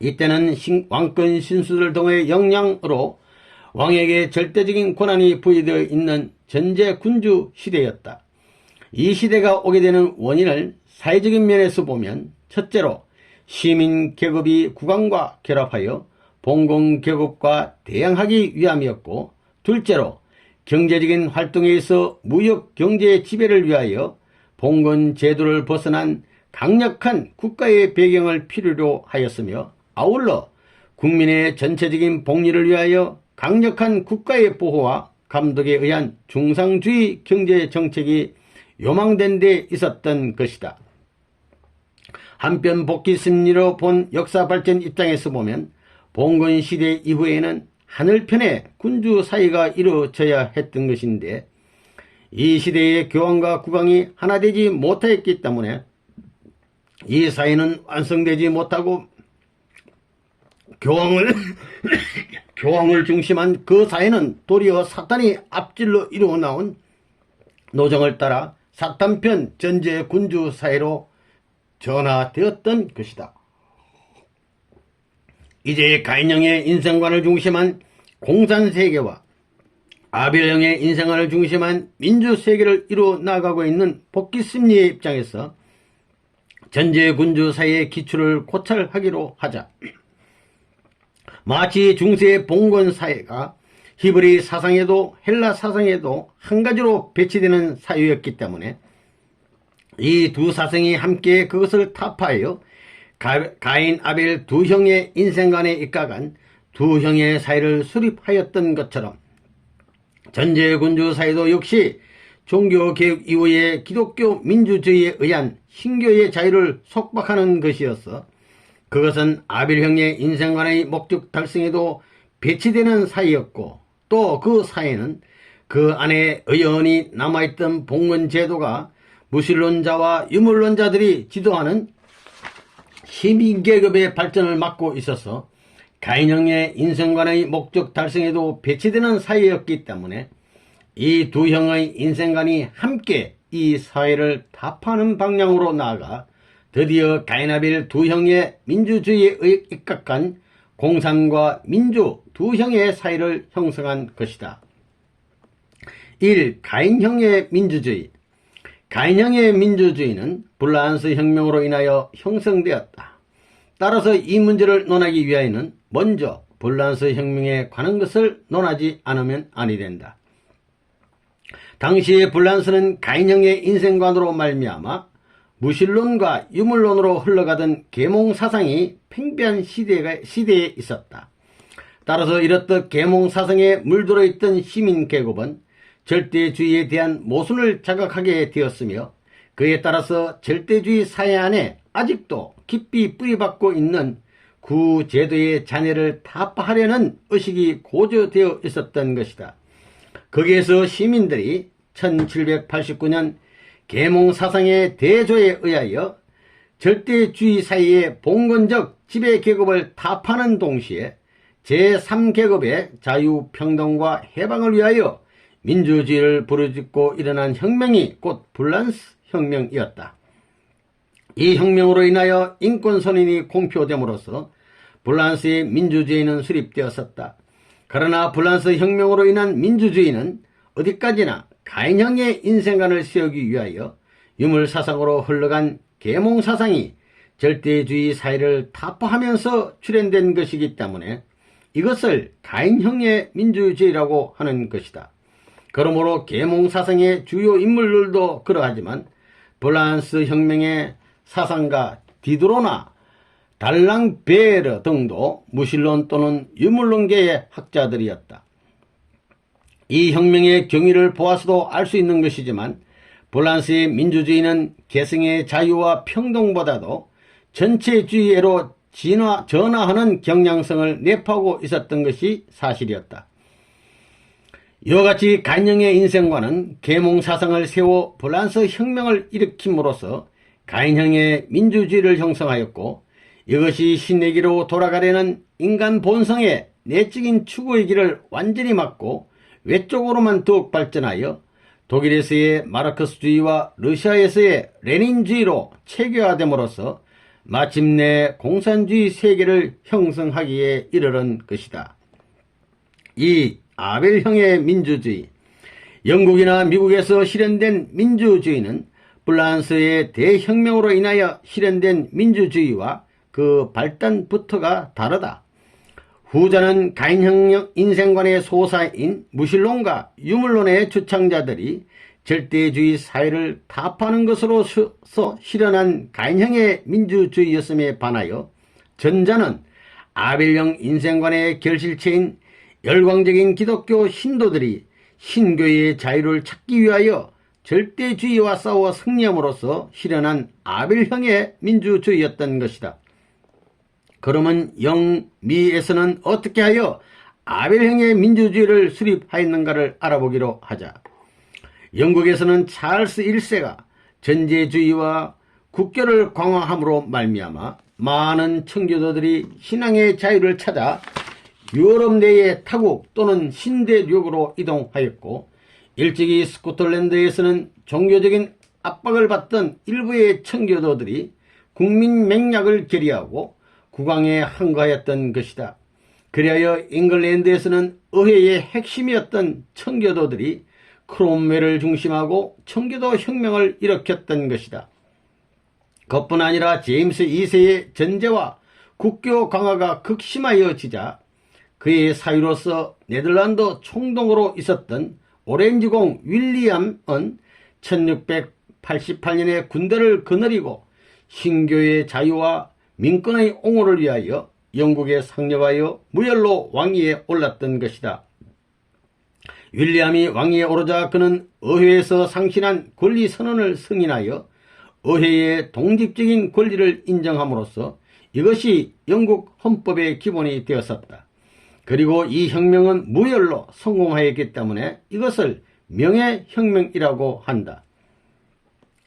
이때는 왕권 신수들 등의 영향으로 왕에게 절대적인 권한이 부여되어 있는 전제군주 시대였다. 이 시대가 오게 되는 원인을 사회적인 면에서 보면 첫째로 시민 계급이 국왕과 결합하여 봉건 계급과 대항하기 위함이었고, 둘째로 경제적인 활동에 있어 무역 경제의 지배를 위하여 봉건 제도를 벗어난 강력한 국가의 배경을 필요로 하였으며, 아울러 국민의 전체적인 복리를 위하여 강력한 국가의 보호와 감독에 의한 중상주의 경제 정책이 요망된 데 있었던 것이다. 한편 복귀 심리로 본 역사 발전 입장에서 보면 봉건 시대 이후에는 하늘편에 군주 사이가 이루어져야 했던 것인데, 이 시대의 교황과 국왕이 하나 되지 못하였기 때문에 이 사이는 완성되지 못하고 교황을 중심한 그 사이는 도리어 사탄이 앞질러 이루어 나온 노정을 따라 사탄편 전제 군주 사이로 전화되었던 것이다. 이제 가인형의 인생관을 중심한 공산세계와 아벨형의 인생관을 중심한 민주세계를 이루어 나가고 있는 복귀심리의 입장에서 전제군주 사이의 기초를 고찰하기로 하자. 마치 중세 봉건 사회가 히브리 사상에도 헬라 사상에도 한 가지로 배치되는 사유였기 때문에 이 두 사상이 함께 그것을 타파하여 가인 아벨 두 형의 인생관에 입각한 두 형의 사이를 수립하였던 것처럼 전제군주 사이도 역시 종교개혁 이후의 기독교 민주주의에 의한 신교의 자유를 속박하는 것이었어 그것은 아벨형의 인생관의 목적 달성에도 배치되는 사이였고, 또 그 사이는 그 안에 의연히 남아있던 봉건 제도가 무신론자와 유물론자들이 지도하는 시민계급의 발전을 막고 있어서 가인형의 인생관의 목적 달성에도 배치되는 사이였기 때문에 이 두 형의 인생관이 함께 이 사회를 타파하는 방향으로 나아가 드디어 가인아벨 두 형의 민주주의에 입각한 공산과 민주 두 형의 사이를 형성한 것이다. 1. 가인형의 민주주의. 가인형의 민주주의는 불란스 혁명으로 인하여 형성되었다. 따라서 이 문제를 논하기 위하여는 먼저 불란스 혁명에 관한 것을 논하지 않으면 아니 된다. 당시의 불란스는 가인형의 인생관으로 말미암아 무신론과 유물론으로 흘러가던 계몽사상이 팽배한 시대에 있었다. 따라서 이렇듯 계몽사상에 물들어 있던 시민계급은 절대주의에 대한 모순을 자각하게 되었으며, 그에 따라서 절대주의 사회 안에 아직도 깊이 뿌리박고 있는 구제도의 잔해를 타파하려는 의식이 고조되어 있었던 것이다. 거기에서 시민들이 1789년 계몽사상의 대조에 의하여 절대주의 사이의 봉건적 지배계급을 타파하는 동시에 제3계급의 자유평등과 해방을 위하여 민주주의를 부르짖고 일어난 혁명이 곧 불란스 혁명이었다. 이 혁명으로 인하여 인권선언이 공표됨으로써 불란스의 민주주의는 수립되었었다. 그러나 불란스 혁명으로 인한 민주주의는 어디까지나 가인형의 인생관을 세우기 위하여 유물사상으로 흘러간 계몽사상이 절대주의 사회를 타파하면서 출현된 것이기 때문에 이것을 가인형의 민주주의라고 하는 것이다. 그러므로 계몽사상의 주요 인물들도 그러하지만 불란스 혁명의 사상가 디드로나 달랑베르 등도 무신론 또는 유물론계의 학자들이었다. 이 혁명의 경위를 보아서도 알 수 있는 것이지만 불란스의 민주주의는 개성의 자유와 평등보다도 전체주의로 전화하는 경향성을 내포하고 있었던 것이 사실이었다. 이와 같이 가인형의 인생관은 계몽사상을 세워 불란스 혁명을 일으킴으로써 가인형의 민주주의를 형성하였고, 이것이 신내기로 돌아가려는 인간 본성의 내적인 추구의 길을 완전히 막고 외쪽으로만 더욱 발전하여 독일에서의 마르크스주의와 러시아에서의 레닌주의로 체계화됨으로써 마침내 공산주의 세계를 형성하기에 이르는 것이다. 이 아벨형의 민주주의. 영국이나 미국에서 실현된 민주주의는 프랑스의 대혁명으로 인하여 실현된 민주주의와 그 발단부터가 다르다. 후자는 가인형 인생관의 소사인 무신론과 유물론의 주창자들이 절대주의 사회를 타파하는 것으로서 실현한 가인형의 민주주의였음에 반하여 전자는 아벨형 인생관의 결실체인 열광적인 기독교 신도들이 신교의 자유를 찾기 위하여 절대주의와 싸워 승리함으로써 실현한 아벨형의 민주주의였던 것이다. 그러면 영미에서는 어떻게 하여 아벨형의 민주주의를 수립하였는가를 알아보기로 하자. 영국에서는 찰스 1세가 전제주의와 국교를 강화함으로 말미암아 많은 청교도들이 신앙의 자유를 찾아 유럽 내의 타국 또는 신대륙으로 이동하였고, 일찍이 스코틀랜드에서는 종교적인 압박을 받던 일부의 청교도들이 국민 맹약을 결의하고 국왕에 항거하였던 것이다. 그리하여 잉글랜드에서는 의회의 핵심이었던 청교도들이 크롬웰을 중심하고 청교도 혁명을 일으켰던 것이다. 그뿐 아니라 제임스 2세의 전제와 국교 강화가 극심하여지자 그의 사유로서 네덜란드 총독으로 있었던 오렌지공 윌리엄은 1688년에 군대를 거느리고 신교의 자유와 민권의 옹호를 위하여 영국에 상륙하여 무혈로 왕위에 올랐던 것이다. 윌리엄이 왕위에 오르자 그는 의회에서 상신한 권리 선언을 승인하여 의회의 동직적인 권리를 인정함으로써 이것이 영국 헌법의 기본이 되었었다. 그리고 이 혁명은 무혈로 성공하였기 때문에 이것을 명예혁명이라고 한다.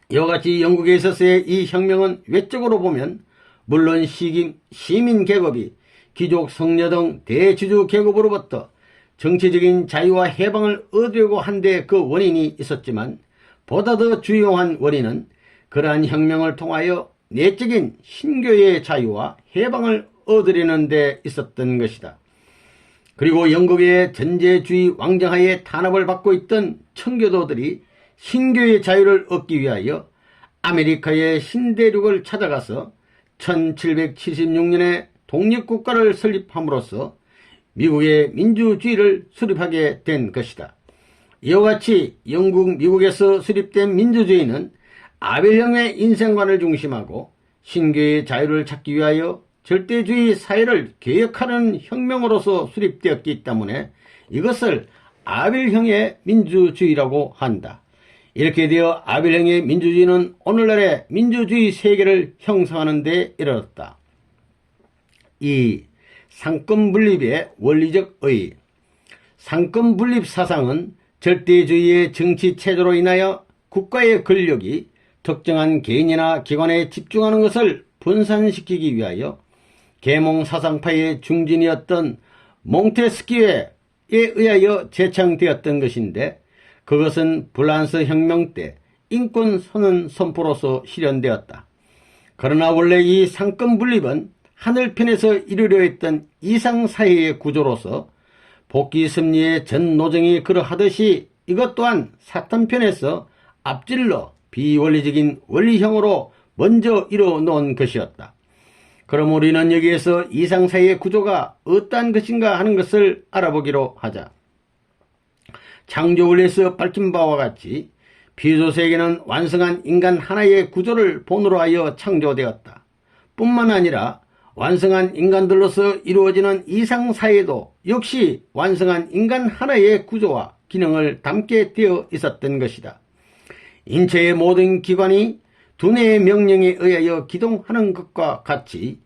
이와 같이 영국에 있어서의 이 혁명은 외적으로 보면 물론 시민 계급이 귀족 성녀 등 대주주 계급으로부터 정치적인 자유와 해방을 얻으려고 한데 그 원인이 있었지만 보다 더 중요한 원인은 그러한 혁명을 통하여 내적인 신교의 자유와 해방을 얻으려는 데 있었던 것이다. 그리고 영국의 전제주의 왕정하에 탄압을 받고 있던 청교도들이 신교의 자유를 얻기 위하여 아메리카의 신대륙을 찾아가서 1776년에 독립국가를 설립함으로써 미국의 민주주의를 수립하게 된 것이다. 이와 같이 영국, 미국에서 수립된 민주주의는 아벨형의 인생관을 중심하고 신교의 자유를 찾기 위하여 절대주의 사회를 개혁하는 혁명으로서 수립되었기 때문에 이것을 아벨형의 민주주의라고 한다. 이렇게 되어 아벨형의 민주주의는 오늘날의 민주주의 세계를 형성하는 데 이르렀다. 2. 상권분립의 원리적 의의. 상권분립 사상은 절대주의의 정치체제로 인하여 국가의 권력이 특정한 개인이나 기관에 집중하는 것을 분산시키기 위하여 계몽사상파의 중진이었던 몽테스키에에 의하여 제창되었던 것인데, 그것은 프랑스 혁명 때 인권선언 선포로서 실현되었다. 그러나 원래 이 상권분립은 하늘편에서 이루려 했던 이상사회의 구조로서 복귀섭리의 전 노정이 그러하듯이 이것 또한 사탄편에서 앞질러 비원리적인 원리형으로 먼저 이루어 놓은 것이었다. 그럼 우리는 여기에서 이상사회의 구조가 어떠한 것인가 하는 것을 알아보기로 하자. 창조원리에서 밝힌 바와 같이 피조세계는 완성한 인간 하나의 구조를 본으로 하여 창조되었다. 뿐만 아니라 완성한 인간들로서 이루어지는 이상사회도 역시 완성한 인간 하나의 구조와 기능을 담게 되어 있었던 것이다. 인체의 모든 기관이 두뇌의 명령에 의하여 기동하는 것과 같이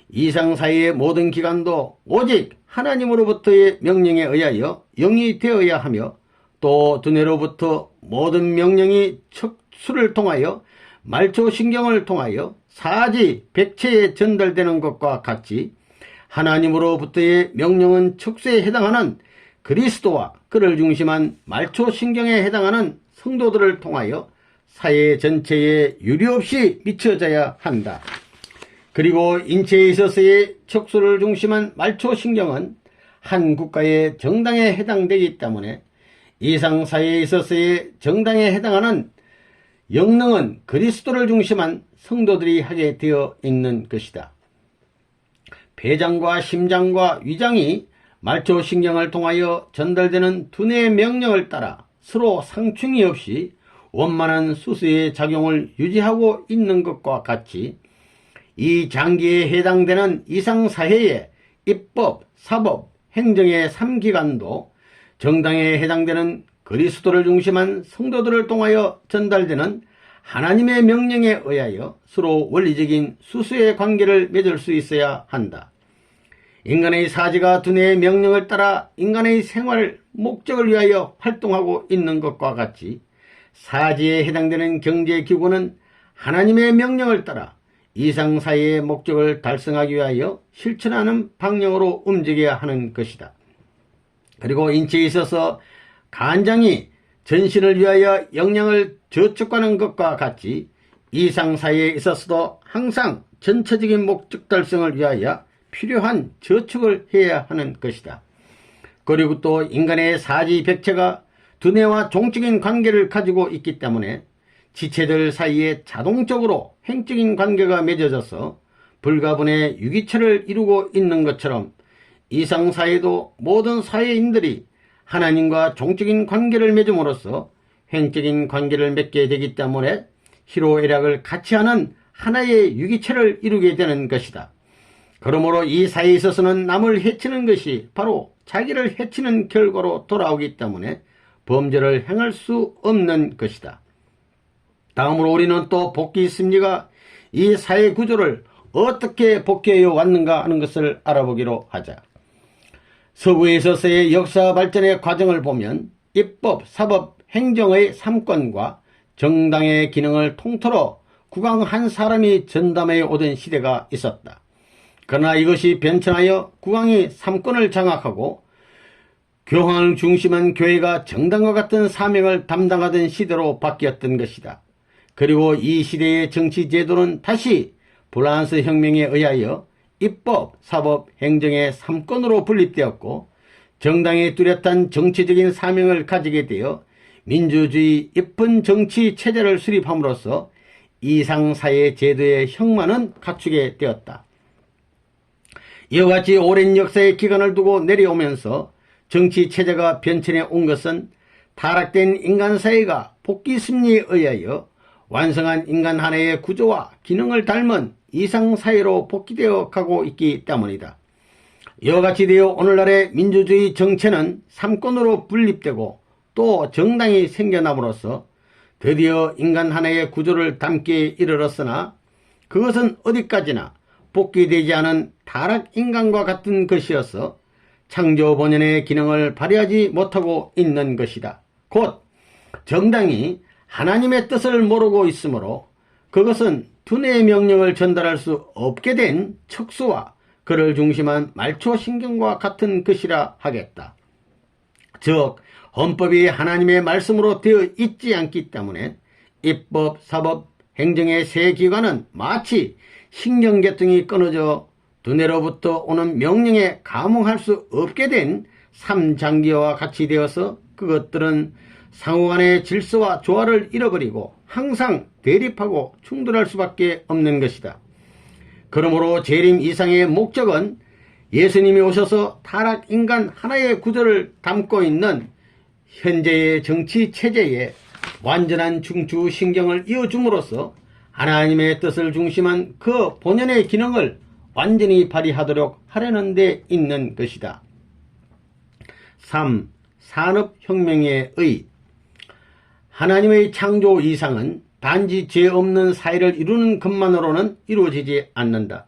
이상사회의 모든 기관도 오직 하나님으로부터의 명령에 의하여 영이 되어야 하며, 또 두뇌로부터 모든 명령이 척수를 통하여 말초신경을 통하여 사지 백체에 전달되는 것과 같이 하나님으로부터의 명령은 척수에 해당하는 그리스도와 그를 중심한 말초신경에 해당하는 성도들을 통하여 사회 전체에 유례없이 미쳐져야 한다. 그리고 인체에 있어서의 척수를 중심한 말초신경은 한 국가의 정당에 해당되기 때문에 이상사회에 있어서의 정당에 해당하는 영능은 그리스도를 중심한 성도들이 하게 되어 있는 것이다. 폐장과 심장과 위장이 말초신경을 통하여 전달되는 두뇌의 명령을 따라 서로 상충이 없이 원만한 수수의 작용을 유지하고 있는 것과 같이 이 장기에 해당되는 이상사회의 입법, 사법, 행정의 3기관도 정당에 해당되는 그리스도를 중심한 성도들을 통하여 전달되는 하나님의 명령에 의하여 서로 원리적인 수수의 관계를 맺을 수 있어야 한다. 인간의 사지가 두뇌의 명령을 따라 인간의 생활 목적을 위하여 활동하고 있는 것과 같이 사지에 해당되는 경제기구는 하나님의 명령을 따라 이상사회의 목적을 달성하기 위하여 실천하는 방향으로 움직여야 하는 것이다. 그리고 인체에 있어서 간장이 전신을 위하여 영양을 저축하는 것과 같이 이상사회에 있어서도 항상 전체적인 목적 달성을 위하여 필요한 저축을 해야 하는 것이다. 그리고 또 인간의 사지 백체가 두뇌와 종적인 관계를 가지고 있기 때문에 지체들 사이에 자동적으로 행적인 관계가 맺어져서 불가분의 유기체를 이루고 있는 것처럼 이상사회도 모든 사회인들이 하나님과 종적인 관계를 맺음으로써 행적인 관계를 맺게 되기 때문에 희로애락을 같이 하는 하나의 유기체를 이루게 되는 것이다. 그러므로 이 사회에 있어서는 남을 해치는 것이 바로 자기를 해치는 결과로 돌아오기 때문에 범죄를 행할 수 없는 것이다. 다음으로 우리는 또 복귀 심리가 이 사회 구조를 어떻게 복귀해 왔는가 하는 것을 알아보기로 하자. 서구에 있어서의 역사 발전의 과정을 보면 입법, 사법, 행정의 3권과 정당의 기능을 통틀어 국왕 한 사람이 전담해 오던 시대가 있었다. 그러나 이것이 변천하여 국왕이 3권을 장악하고 교황을 중심한 교회가 정당과 같은 사명을 담당하던 시대로 바뀌었던 것이다. 그리고 이 시대의 정치 제도는 다시 프랑스 혁명에 의하여 입법, 사법, 행정의 3권으로 분립되었고 정당의 뚜렷한 정치적인 사명을 가지게 되어 민주주의 입헌 정치 체제를 수립함으로써 이상사회 제도의 형만은 갖추게 되었다. 이와 같이 오랜 역사의 기간을 두고 내려오면서 정치 체제가 변천해 온 것은 타락된 인간사회가 복귀심리에 의하여 완성한 인간 하나의 구조와 기능을 닮은 이상사회로 복귀되어 가고 있기 때문이다. 이와 같이 되어 오늘날의 민주주의 정체는 3권으로 분립되고 또 정당이 생겨남으로써 드디어 인간 하나의 구조를 담기에 이르렀으나 그것은 어디까지나 복귀되지 않은 타락인간과 같은 것이어서 창조 본연의 기능을 발휘하지 못하고 있는 것이다. 곧 정당이 하나님의 뜻을 모르고 있으므로 그것은 두뇌의 명령을 전달할 수 없게 된 척수와 그를 중심한 말초신경과 같은 것이라 하겠다. 즉 헌법이 하나님의 말씀으로 되어 있지 않기 때문에 입법, 사법, 행정의 세 기관은 마치 신경계통이 끊어져 두뇌로부터 오는 명령에 감응할 수 없게 된 삼장기와 같이 되어서 그것들은 상호간의 질서와 조화를 잃어버리고 항상 대립하고 충돌할 수밖에 없는 것이다. 그러므로 재림 이상의 목적은 예수님이 오셔서 타락인간 하나의 구조를 담고 있는 현재의 정치 체제에 완전한 중추신경을 이어줌으로써 하나님의 뜻을 중심한 그 본연의 기능을 완전히 발휘하도록 하려는 데 있는 것이다. 3. 산업혁명의 의. 하나님의 창조 이상은 단지 죄 없는 사회를 이루는 것만으로는 이루어지지 않는다.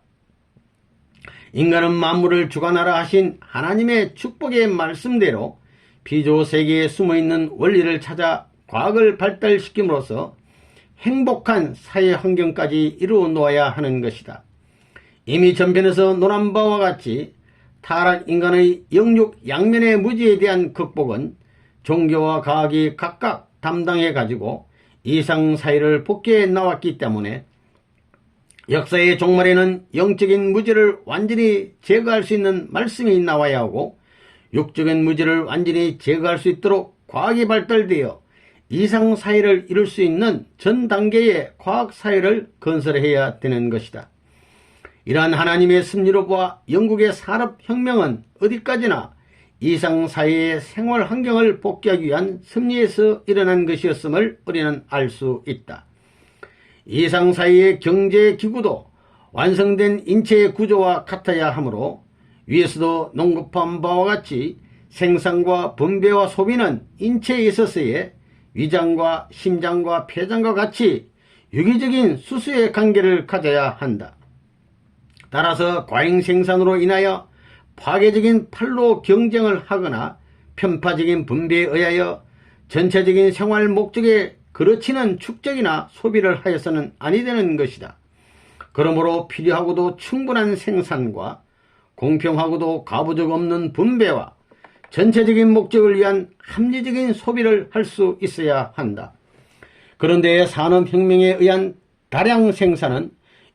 인간은 만물을 주관하라 하신 하나님의 축복의 말씀대로 피조세계에 숨어있는 원리를 찾아 과학을 발달시킴으로써 행복한 사회 환경까지 이루어 놓아야 하는 것이다. 이미 전편에서 논한 바와 같이 타락 인간의 영육 양면의 무지에 대한 극복은 종교와 과학이 각각 담당해 가지고 이상사회를 복귀해 나왔기 때문에 역사의 종말에는 영적인 무지를 완전히 제거할 수 있는 말씀이 나와야 하고 육적인 무지를 완전히 제거할 수 있도록 과학이 발달되어 이상사회를 이룰 수 있는 전 단계의 과학사회를 건설해야 되는 것이다. 이러한 하나님의 섭리로 보아 영국의 산업혁명은 어디까지나 이상사회의 생활 환경을 복귀하기 위한 섭리에서 일어난 것이었음을 우리는 알 수 있다. 이상사회의 경제기구도 완성된 인체의 구조와 같아야 하므로 위에서도 언급한 바와 같이 생산과 분배와 소비는 인체에 있어서의 위장과 심장과 폐장과 같이 유기적인 수수의 관계를 가져야 한다. 따라서 과잉 생산으로 인하여 파괴적인 팔로 경쟁을 하거나 편파적인 분배에 의하여 전체적인 생활 목적에 그르치는 축적이나 소비를 하여서는 아니 되는 것이다. 그러므로 필요하고도 충분한 생산과 공평하고도 가부적 없는 분배와 전체적인 목적을 위한 합리적인 소비를 할 수 있어야 한다. 그런데 산업혁명에 의한 다량 생산은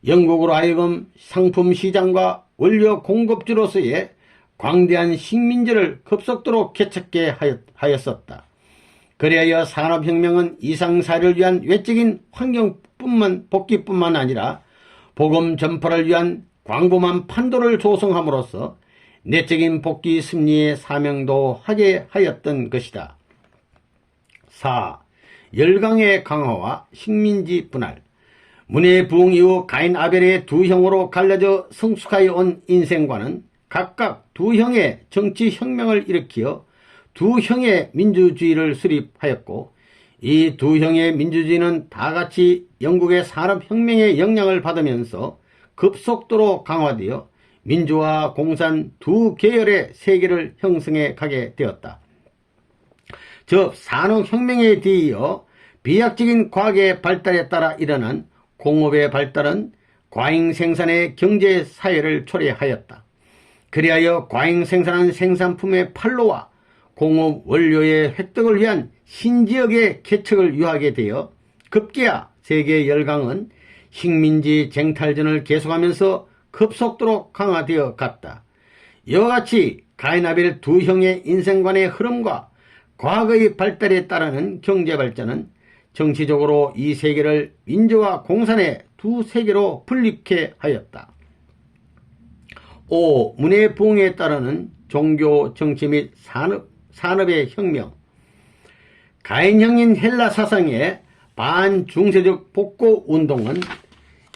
영국으로 하여금 상품 시장과 원료 공급주로서의 광대한 식민지를 급속도로 개척게 하였었다. 그리하여 산업혁명은 이상사회를 위한 외적인 환경뿐만 복귀뿐만 아니라 복음 전파를 위한 광범한 판도를 조성함으로써 내적인 복귀 승리의 사명도 하게 하였던 것이다. 4. 열강의 강화와 식민지 분할. 문의 부흥 이후 가인 아벨의 두 형으로 갈라져 성숙하여 온 인생과는 각각 두 형의 정치혁명을 일으키어 두 형의 민주주의를 수립하였고 이 두 형의 민주주의는 다같이 영국의 산업혁명의 영향을 받으면서 급속도로 강화되어 민주화 공산 두 계열의 세계를 형성해 가게 되었다. 즉 산업혁명에 뒤이어 비약적인 과학의 발달에 따라 일어난 공업의 발달은 과잉 생산의 경제 사회를 초래하였다. 그리하여 과잉 생산한 생산품의 판로와 공업 원료의 획득을 위한 신지역의 개척을 유하게 되어 급기야 세계 열강은 식민지 쟁탈전을 계속하면서 급속도로 강화되어 갔다. 이와 같이 가인 아벨 두 형의 인생관의 흐름과 과학의 발달에 따르는 경제 발전은 정치적으로 이 세계를 민주화 공산의 두 세계로 분립해 하였다. 5. 문의 부흥에 따르는 종교, 정치 및 산업의 혁명. 가인형인 헬라 사상의 반중세적 복고 운동은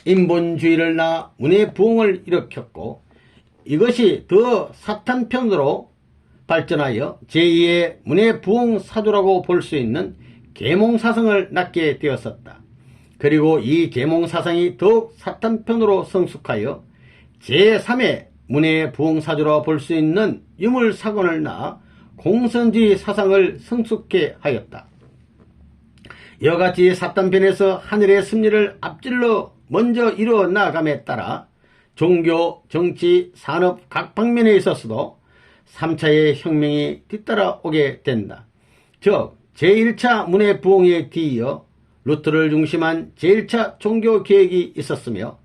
인본주의를 낳아 문의 부흥을 일으켰고 이것이 더 사탄 편으로 발전하여 제2의 문의 부흥 사조라고 볼 수 있는 계몽사상을 낳게 되었었다. 그리고 이 계몽사상이 더욱 사탄 편으로 성숙하여 제3의 문의 부흥 사조라고 볼 수 있는 유물사건을 낳아 공산주의 사상을 성숙해 하였다. 이와 같이 사탄편에서 하늘의 섭리를 앞질러 먼저 이루어 나아감에 따라 종교, 정치, 산업 각 방면에 있어서도 3차의 혁명이 뒤따라오게 된다. 즉 제1차 문의 부흥에 뒤이어 루터를 중심한 제1차 종교개혁이 있었으며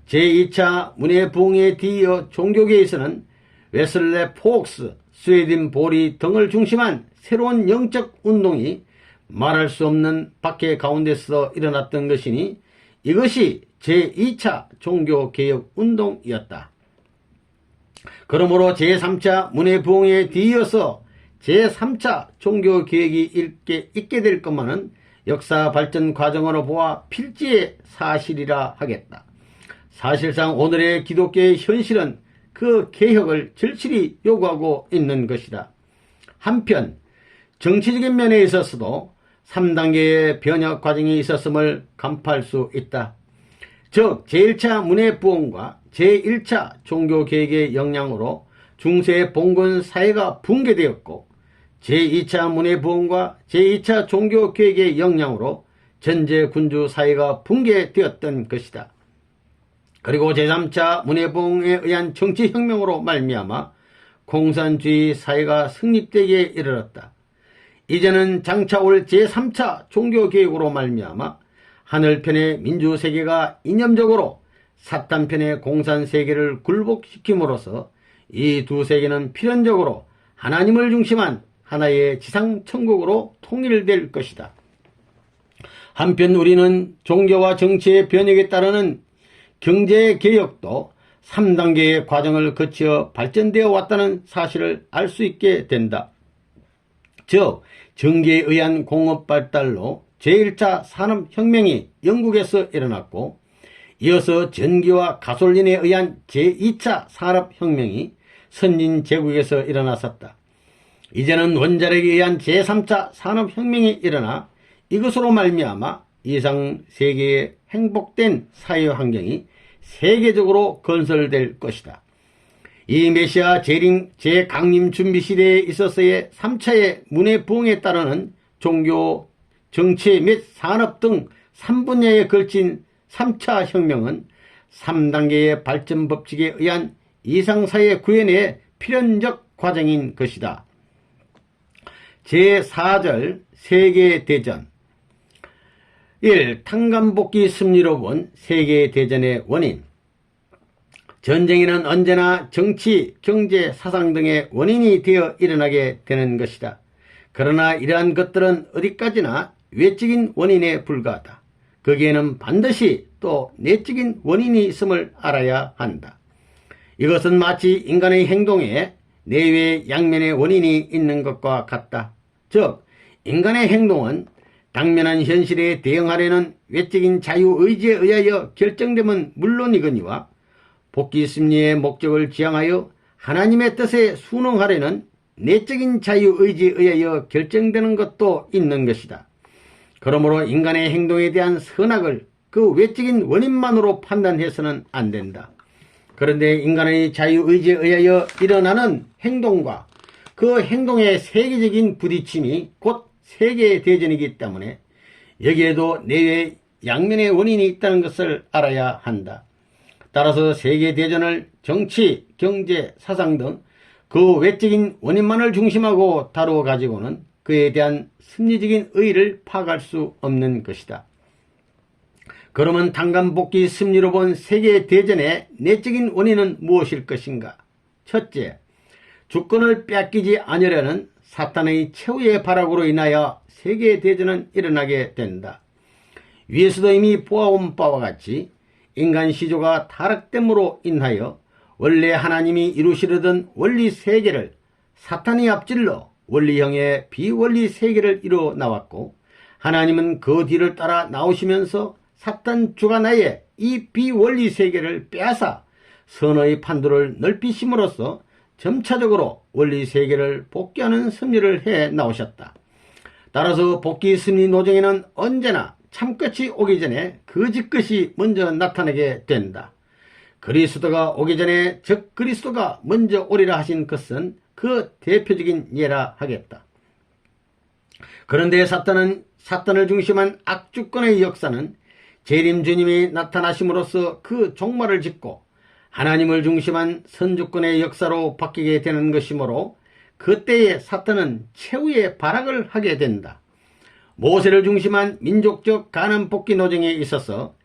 제2차 문의 부흥에 뒤이어 종교계에서는 웨슬레 폭스, 스웨딘 보리 등을 중심한 새로운 영적 운동이 말할 수 없는 박해 가운데서 일어났던 것이니 이것이 제2차 종교개혁 운동이었다. 그러므로 제3차 문의 부흥에 뒤이어서 제3차 종교개혁이 있게 될 것만은 역사 발전 과정으로 보아 필지의 사실이라 하겠다. 사실상 오늘의 기독교의 현실은 그 개혁을 절실히 요구하고 있는 것이다. 한편 정치적인 면에 있어서도 3단계의 변혁 과정이 있었음을 간파할 수 있다. 즉 제1차 문의 부흥과 제1차 종교개혁의 영향으로 중세 봉건 사회가 붕괴되었고 제2차 문의 부흥과 제2차 종교개혁의 영향으로 전제 군주 사회가 붕괴되었던 것이다. 그리고 제3차 문해봉에 의한 정치혁명으로 말미암아 공산주의 사회가 성립되기에 이르렀다. 이제는 장차 올 제3차 종교개혁으로 말미암아 하늘편의 민주세계가 이념적으로 사탄편의 공산세계를 굴복시킴으로써 이 두 세계는 필연적으로 하나님을 중심한 하나의 지상천국으로 통일될 것이다. 한편 우리는 종교와 정치의 변혁에 따르는 경제개혁도 3단계의 과정을 거쳐 발전되어 왔다는 사실을 알 수 있게 된다. 즉 전기에 의한 공업발달로 제1차 산업혁명이 영국에서 일어났고 이어서 전기와 가솔린에 의한 제2차 산업혁명이 선진 제국에서 일어났었다. 이제는 원자력에 의한 제3차 산업혁명이 일어나 이것으로 말미암아 이상 세계의 행복된 사회환경이 세계적으로 건설될 것이다. 이 메시아 재강림 준비 시대에 있어서의 3차의 문해부흥에 따르는 종교, 정치 및 산업 등 3분야에 걸친 3차 혁명은 3단계의 발전 법칙에 의한 이상사회 구현의 필연적 과정인 것이다. 제4절 세계대전 1. 탄감복귀 승리로 본 세계대전의 원인. 전쟁에는 언제나 정치, 경제, 사상 등의 원인이 되어 일어나게 되는 것이다. 그러나 이러한 것들은 어디까지나 외적인 원인에 불과하다. 거기에는 반드시 또 내적인 원인이 있음을 알아야 한다. 이것은 마치 인간의 행동에 내외 양면의 원인이 있는 것과 같다. 즉 인간의 행동은 당면한 현실에 대응하려는 외적인 자유의지에 의하여 결정됨은 물론이거니와 복귀 심리의 목적을 지향하여 하나님의 뜻에 순응하려는 내적인 자유의지에 의하여 결정되는 것도 있는 것이다. 그러므로 인간의 행동에 대한 선악을 그 외적인 원인만으로 판단해서는 안 된다. 그런데 인간의 자유의지에 의하여 일어나는 행동과 그 행동의 세계적인 부딪힘이 곧 세계대전이기 때문에 여기에도 내외 양면의 원인이 있다는 것을 알아야 한다. 따라서 세계대전을 정치, 경제, 사상 등 그 외적인 원인만을 중심하고 다루어 가지고는 그에 대한 심리적인 의의를 파악할 수 없는 것이다. 그러면 단감복귀 심리로 본 세계대전의 내적인 원인은 무엇일 것인가? 첫째, 주권을 뺏기지 않으려는 사탄의 최후의 발악으로 인하여 세계대전은 일어나게 된다. 위에서도 이미 보아온 바와 같이 인간 시조가 타락됨으로 인하여 원래 하나님이 이루시려던 원리 세계를 사탄이 앞질러 원리형의 비원리 세계를 이루어 나왔고 하나님은 그 뒤를 따라 나오시면서 사탄 주관하에 이 비원리 세계를 빼앗아 선의 판도를 넓히심으로써 점차적으로 원리 세계를 복귀하는 섭리를 해 나오셨다. 따라서 복귀 섭리 노정에는 언제나 참끝이 오기 전에 거짓끝이 먼저 나타나게 된다. 그리스도가 오기 전에 적 그리스도가 먼저 오리라 하신 것은 그 대표적인 예라 하겠다. 그런데 사탄을 중심한 악주권의 역사는 재림 주님이 나타나심으로써 그 종말을 짓고 하나님을 중심한 선주권의 역사로 바뀌게 되는 것이므로 그때에 사탄은 최후의 발악을 하게 된다. 모세를 중심한 민족적 가난 복귀 노정에 있어서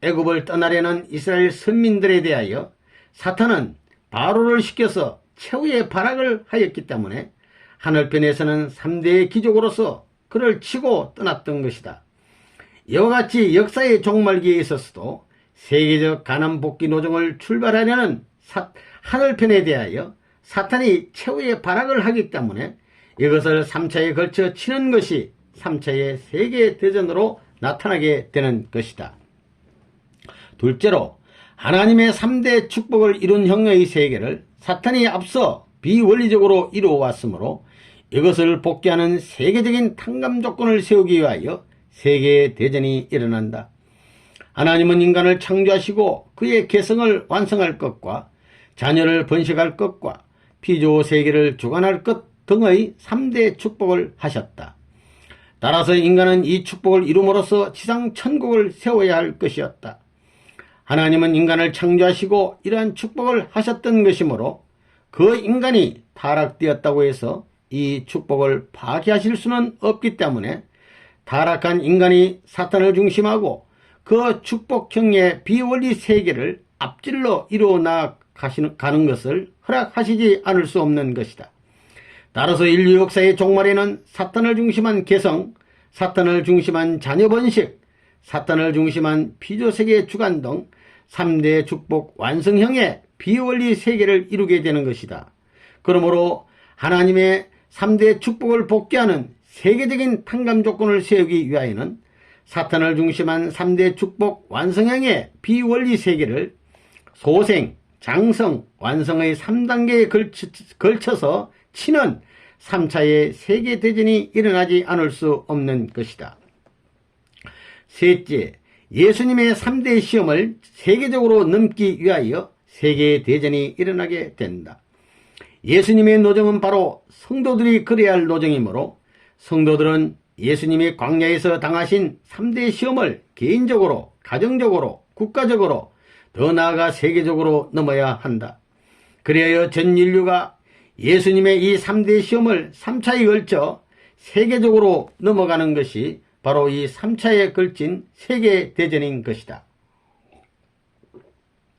애굽을 떠나려는 이스라엘 선민들에 대하여 사탄은 바로를 시켜서 최후의 발악을 하였기 때문에 하늘편에서는 3대의 기족으로서 그를 치고 떠났던 것이다. 이와 같이 역사의 종말기에 있어서도 세계적 가난 복귀 노정을 출발하려는 하늘편에 대하여 사탄이 최후의 발악을 하기 때문에 이것을 3차에 걸쳐 치는 것이 3차의 세계대전으로 나타나게 되는 것이다. 둘째로 하나님의 3대 축복을 이룬 형의 세계를 사탄이 앞서 비원리적으로 이루어왔으므로 이것을 복귀하는 세계적인 탕감 조건을 세우기 위하여 세계대전이 일어난다. 하나님은 인간을 창조하시고 그의 개성을 완성할 것과 자녀를 번식할 것과 피조 세계를 주관할 것 등의 3대 축복을 하셨다. 따라서 인간은 이 축복을 이룸으로써 지상 천국을 세워야 할 것이었다. 하나님은 인간을 창조하시고 이러한 축복을 하셨던 것이므로 그 인간이 타락되었다고 해서 이 축복을 파괴하실 수는 없기 때문에 타락한 인간이 사탄을 중심하고 그 축복형의 비원리 세계를 앞질러 이루어 나가는 것을 허락하시지 않을 수 없는 것이다. 따라서 인류 역사의 종말에는 사탄을 중심한 개성, 사탄을 중심한 자녀 번식, 사탄을 중심한 피조세계 주관 등 3대 축복 완성형의 비원리 세계를 이루게 되는 것이다. 그러므로 하나님의 3대 축복을 복귀하는 세계적인 탕감 조건을 세우기 위하여는 사탄을 중심한 3대 축복 완성형의 비원리 세계를 소생, 장성, 완성의 3단계에 걸쳐서 치는 3차의 세계대전이 일어나지 않을 수 없는 것이다. 셋째, 예수님의 3대 시험을 세계적으로 넘기 위하여 세계대전이 일어나게 된다. 예수님의 노정은 바로 성도들이 그래야 할 노정이므로 성도들은 예수님이 광야에서 당하신 3대 시험을 개인적으로, 가정적으로, 국가적으로, 더 나아가 세계적으로 넘어야 한다. 그리하여 전 인류가 예수님의 이 3대 시험을 3차에 걸쳐 세계적으로 넘어가는 것이 바로 이 3차에 걸친 세계대전인 것이다.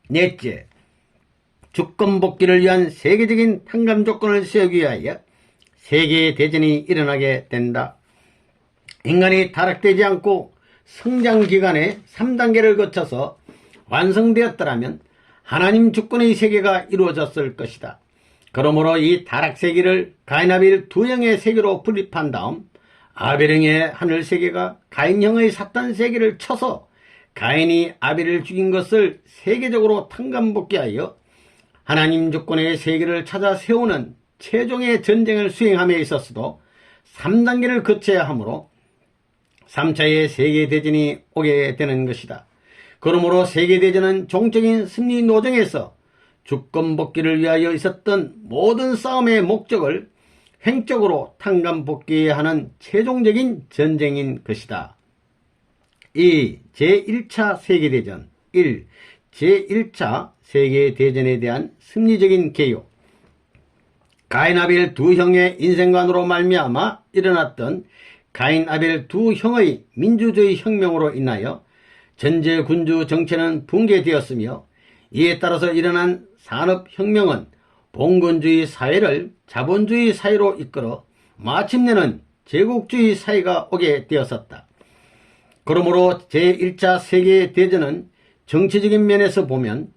넷째, 주권 복귀를 위한 세계적인 탕감 조건을 세우기 위하여 세계대전이 일어나게 된다. 인간이 타락되지 않고 성장기간의 3단계를 거쳐서 완성되었더라면 하나님 주권의 세계가 이루어졌을 것이다. 그러므로 이 타락세계를 가인아벨 두 형의 세계로 분립한 다음 아벨형의 하늘세계가 가인형의 사탄세계를 쳐서 가인이 아벨을 죽인 것을 세계적으로 탕감복귀하여 하나님 주권의 세계를 찾아 세우는 최종의 전쟁을 수행함에 있어서도 3단계를 거쳐야 하므로 3차의 세계대전이 오게 되는 것이다. 그러므로 세계대전은 종적인 승리 노정에서 주권복귀를 위하여 있었던 모든 싸움의 목적을 횡적으로 탕감복귀해야 하는 최종적인 전쟁인 것이다. 2. 제1차 세계대전 1. 제1차 세계대전에 대한 심리적인 개요. 가인 아벨 두 형의 인생관으로 말미암아 일어났던 가인 아벨 두 형의 민주주의 혁명으로 인하여 전제군주 정체는 붕괴되었으며 이에 따라서 일어난 산업혁명은 봉건주의 사회를 자본주의 사회로 이끌어 마침내는 제국주의 사회가 오게 되었었다. 그러므로 제1차 세계대전은 정치적인 면에서 보면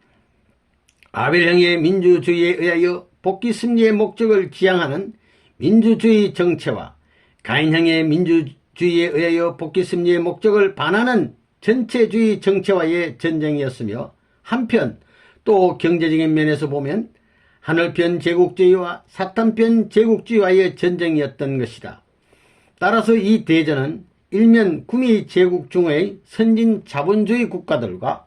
아벨형의 민주주의에 의하여 복귀 승리의 목적을 지향하는 민주주의 정체와 가인형의 민주주의에 의하여 복귀 승리의 목적을 반하는 전체주의 정체와의 전쟁이었으며 한편 또 경제적인 면에서 보면 하늘편 제국주의와 사탄편 제국주의와의 전쟁이었던 것이다. 따라서 이 대전은 일면 구미 제국 중의 선진 자본주의 국가들과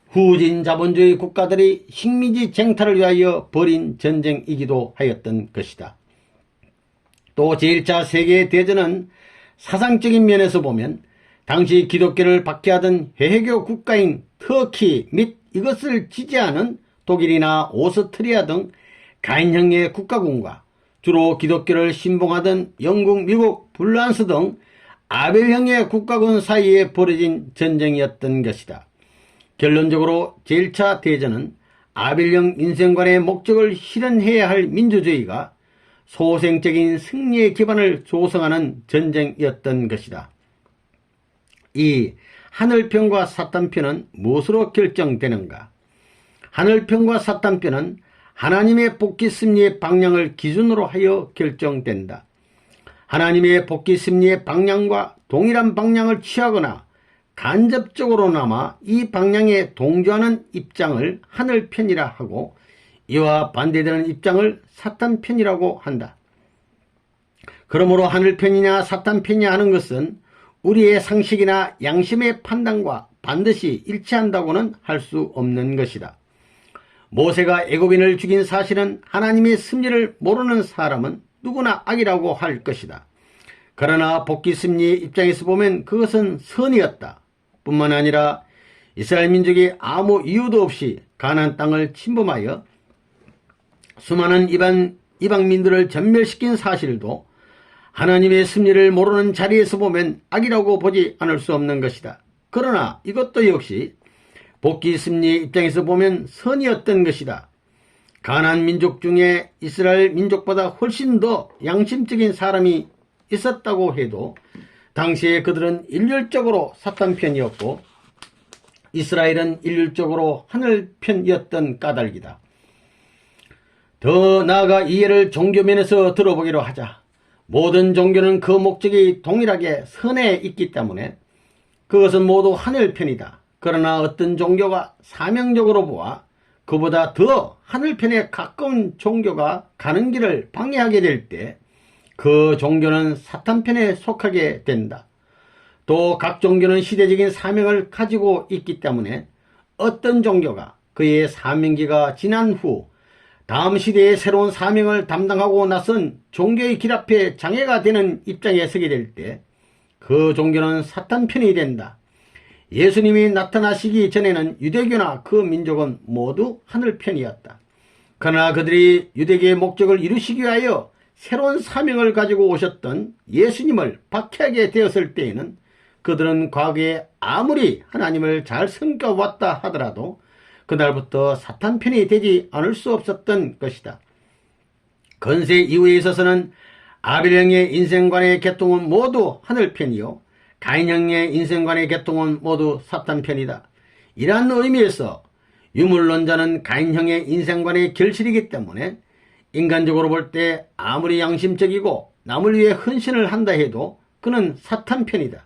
후진 자본주의 국가들이 식민지 쟁탈을 위하여 벌인 전쟁이기도 하였던 것이다. 또 제1차 세계대전은 사상적인 면에서 보면 당시 기독교를 박해하던 회교 국가인 터키 및 이것을 지지하는 독일이나 오스트리아 등 가인형의 국가군과 주로 기독교를 신봉하던 영국, 미국, 프랑스 등 아벨형의 국가군 사이에 벌어진 전쟁이었던 것이다. 결론적으로 제1차 대전은 아벨형 인생관의 목적을 실현해야 할 민주주의가 소생적인 승리의 기반을 조성하는 전쟁이었던 것이다. 이 하늘편과 사탄편은 무엇으로 결정되는가? 하늘편과 사탄편은 하나님의 복귀 승리의 방향을 기준으로 하여 결정된다. 하나님의 복귀 승리의 방향과 동일한 방향을 취하거나 간접적으로나마 이 방향에 동조하는 입장을 하늘편이라 하고 이와 반대되는 입장을 사탄편이라고 한다. 그러므로 하늘편이냐 사탄편이냐 하는 것은 우리의 상식이나 양심의 판단과 반드시 일치한다고는 할 수 없는 것이다. 모세가 애굽인을 죽인 사실은 하나님의 섭리를 모르는 사람은 누구나 악이라고 할 것이다. 그러나 복귀 승리의 입장에서 보면 그것은 선이었다. 뿐만 아니라 이스라엘 민족이 아무 이유도 없이 가나안 땅을 침범하여 수많은 이방민들을 전멸시킨 사실도 하나님의 섭리를 모르는 자리에서 보면 악이라고 보지 않을 수 없는 것이다. 그러나 이것도 역시 복귀 섭리의 입장에서 보면 선이었던 것이다. 가나안 민족 중에 이스라엘 민족보다 훨씬 더 양심적인 사람이 있었다고 해도 당시에 그들은 일률적으로 사탄 편이었고 이스라엘은 일률적으로 하늘 편이었던 까닭이다. 더 나아가 이해를 종교면에서 들어보기로 하자. 모든 종교는 그 목적이 동일하게 선에 있기 때문에 그것은 모두 하늘 편이다. 그러나 어떤 종교가 사명적으로 보아 그보다 더 하늘편에 가까운 종교가 가는 길을 방해하게 될 때 그 종교는 사탄편에 속하게 된다. 또 각 종교는 시대적인 사명을 가지고 있기 때문에 어떤 종교가 그의 사명기가 지난 후 다음 시대의 새로운 사명을 담당하고 나선 종교의 길 앞에 장애가 되는 입장에 서게 될 때 그 종교는 사탄편이 된다. 예수님이 나타나시기 전에는 유대교나 그 민족은 모두 하늘편이었다. 그러나 그들이 유대교의 목적을 이루시기 위하여 새로운 사명을 가지고 오셨던 예수님을 박해하게 되었을 때에는 그들은 과거에 아무리 하나님을 잘 섬겨왔다 하더라도 그날부터 사탄편이 되지 않을 수 없었던 것이다. 건세 이후에 있어서는 아벨형의 인생관의 계통은 모두 하늘편이요 가인형의 인생관의 계통은 모두 사탄편이다. 이러한 의미에서 유물론자는 가인형의 인생관의 결실이기 때문에 인간적으로 볼 때 아무리 양심적이고 남을 위해 헌신을 한다 해도 그는 사탄편이다.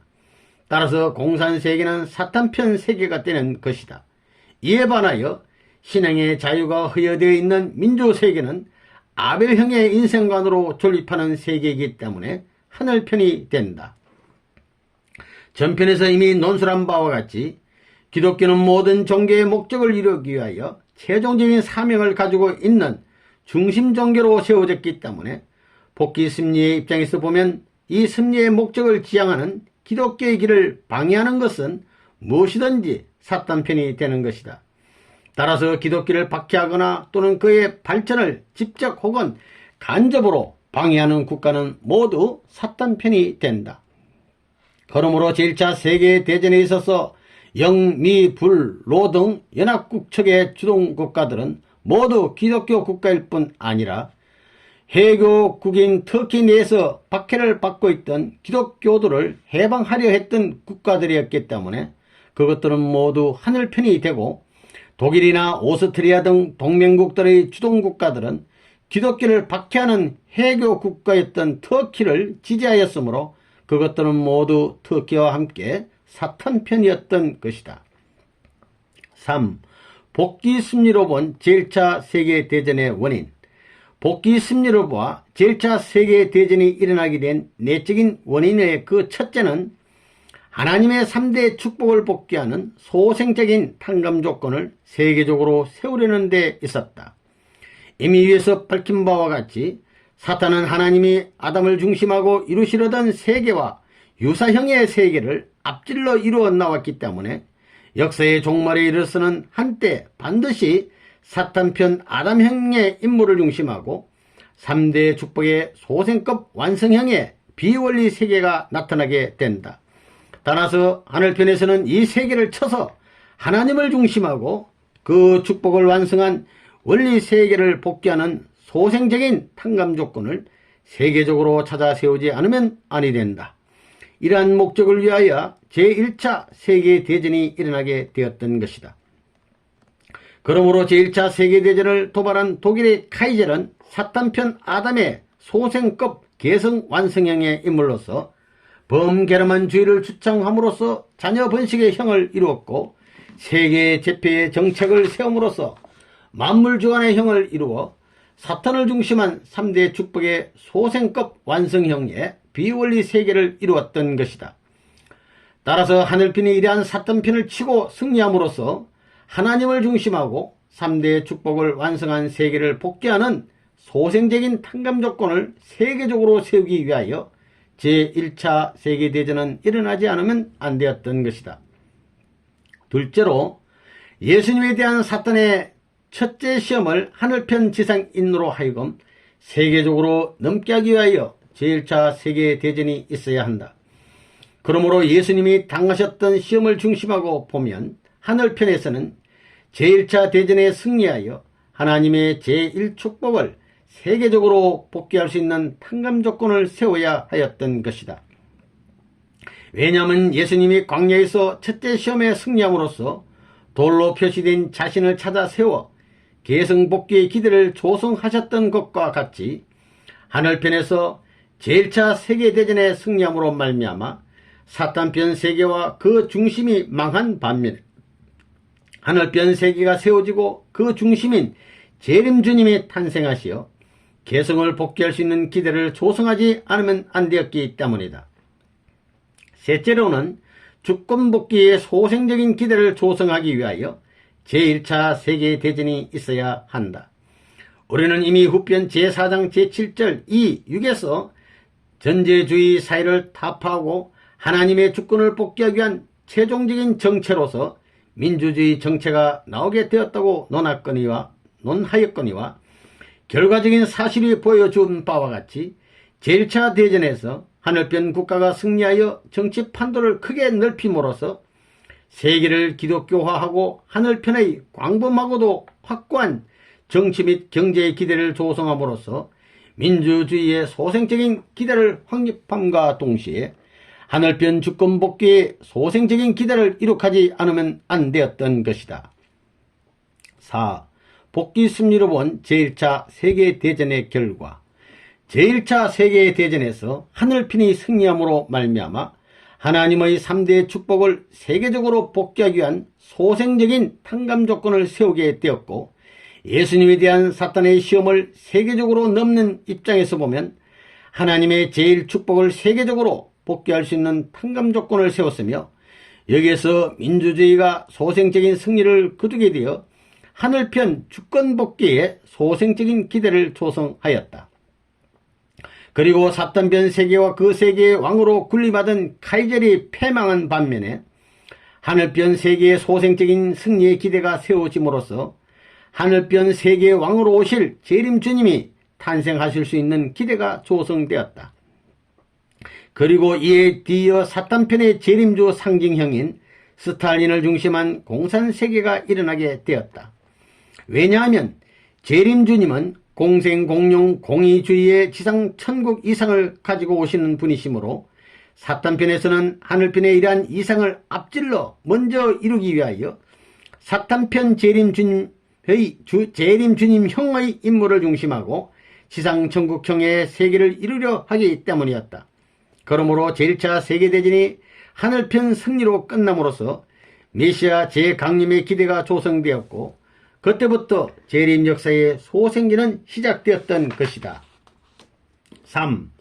따라서 공산세계는 사탄편 세계가 되는 것이다. 이에 반하여 신앙의 자유가 허여되어 있는 민주세계는 아벨형의 인생관으로 존립하는 세계이기 때문에 하늘편이 된다. 전편에서 이미 논술한 바와 같이 기독교는 모든 종교의 목적을 이루기 위하여 최종적인 사명을 가지고 있는 중심 종교로 세워졌기 때문에 복귀 섭리의 입장에서 보면 이 섭리의 목적을 지향하는 기독교의 길을 방해하는 것은 무엇이든지 사탄편이 되는 것이다. 따라서 기독교를 박해하거나 또는 그의 발전을 직접 혹은 간접으로 방해하는 국가는 모두 사탄편이 된다. 그러므로 제1차 세계대전에 있어서 영, 미, 불, 로 등 연합국척의 주동국가들은 모두 기독교 국가일 뿐 아니라 해교국인 터키 내에서 박해를 받고 있던 기독교도를 해방하려 했던 국가들이었기 때문에 그것들은 모두 하늘편이 되고 독일이나 오스트리아 등 동맹국들의 주동국가들은 기독교를 박해하는 해교국가였던 터키를 지지하였으므로 그것들은 모두 터키와 함께 사탄편이었던 것이다. 3. 복귀 섭리로 본 제1차 세계대전의 원인. 복귀 섭리로 보아 제1차 세계대전이 일어나게 된 내적인 원인의 그 첫째는 하나님의 3대 축복을 복귀하는 소생적인 탕감 조건을 세계적으로 세우려는 데 있었다. 이미 위에서 밝힌 바와 같이 사탄은 하나님이 아담을 중심하고 이루시려던 세계와 유사형의 세계를 앞질러 이루어 나왔기 때문에 역사의 종말에 이르러서는 한때 반드시 사탄편 아담형의 인물을 중심하고 3대 축복의 소생급 완성형의 비원리 세계가 나타나게 된다. 따라서 하늘편에서는 이 세계를 쳐서 하나님을 중심하고 그 축복을 완성한 원리 세계를 복귀하는 소생적인 탕감 조건을 세계적으로 찾아 세우지 않으면 아니 된다. 이러한 목적을 위하여 제1차 세계대전이 일어나게 되었던 것이다. 그러므로 제1차 세계대전을 도발한 독일의 카이젤은 사탄편 아담의 소생급 개성 완성형의 인물로서 범게르만주의를 주창함으로써 자녀 번식의 형을 이루었고 세계 제패의 정책을 세움으로써 만물주관의 형을 이루어 사탄을 중심한 3대 축복의 소생급 완성형의 비원리 세계를 이루었던 것이다. 따라서 하늘편이 이러한 사탄편을 치고 승리함으로써 하나님을 중심하고 3대 축복을 완성한 세계를 복귀하는 소생적인 탕감 조건을 세계적으로 세우기 위하여 제1차 세계대전은 일어나지 않으면 안 되었던 것이다. 둘째로 예수님에 대한 사탄의 첫째 시험을 하늘편 지상인으로 하여금 세계적으로 넘게 하기 위하여 제1차 세계대전이 있어야 한다. 그러므로 예수님이 당하셨던 시험을 중심하고 보면 하늘편에서는 제1차 대전에 승리하여 하나님의 제1축복을 세계적으로 복귀할 수 있는 탕감 조건을 세워야 하였던 것이다. 왜냐하면 예수님이 광야에서 첫째 시험에 승리함으로써 돌로 표시된 자신을 찾아 세워 계승복귀의 기대를 조성하셨던 것과 같이 하늘편에서 제1차 세계대전에 승리함으로 말미암아 사탄편 세계와 그 중심이 망한 반면에 하늘편 세계가 세워지고 그 중심인 재림주님이 탄생하시어 계승을 복귀할 수 있는 기대를 조성하지 않으면 안 되었기 때문이다. 셋째로는 주권복귀의 소생적인 기대를 조성하기 위하여 제1차 세계대전이 있어야 한다. 우리는 이미 후편 제4장 제7절 이 6에서 전제주의 사회를 타파하고 하나님의 주권을 복귀하기 위한 최종적인 정체로서 민주주의 정체가 나오게 되었다고 논하였거니와 결과적인 사실이 보여준 바와 같이 제1차 대전에서 하늘편 국가가 승리하여 정치 판도를 크게 넓힘으로써 세계를 기독교화하고 하늘편의 광범하고도 확고한 정치 및 경제의 기대를 조성함으로써 민주주의의 소생적인 기대를 확립함과 동시에 하늘편 주권 복귀의 소생적인 기대를 이룩하지 않으면 안 되었던 것이다. 4. 복귀 승리로 본 제1차 세계대전의 결과 제1차 세계대전에서 하늘편이 승리함으로 말미암아 하나님의 3대 축복을 세계적으로 복귀하기 위한 소생적인 탕감 조건을 세우게 되었고 예수님에 대한 사탄의 시험을 세계적으로 넘는 입장에서 보면 하나님의 제1축복을 세계적으로 복귀할 수 있는 탕감 조건을 세웠으며 여기에서 민주주의가 소생적인 승리를 거두게 되어 하늘편 주권 복귀에 소생적인 기대를 조성하였다. 그리고 사탄편 세계와 그 세계의 왕으로 군림하던 카이젤이 패망한 반면에 하늘편 세계의 소생적인 승리의 기대가 세워짐으로써 하늘편 세계의 왕으로 오실 재림 주님이 탄생하실 수 있는 기대가 조성되었다. 그리고 이에 뒤이어 사탄편의 재림주 상징형인 스탈린을 중심한 공산세계가 일어나게 되었다. 왜냐하면 재림주님은 공생공룡 공의주의의 지상 천국 이상을 가지고 오시는 분이시므로 사탄편에서는 하늘편의 이러한 이상을 앞질러 먼저 이루기 위하여 사탄편 재림주님 형의 임무를 중심하고 지상 천국형의 세계를 이루려 하기 때문이었다. 그러므로 제1차 세계대전이 하늘편 승리로 끝남으로써 메시아 재강림의 기대가 조성되었고 그때부터 재림 역사의 소생기는 시작되었던 것이다. 3.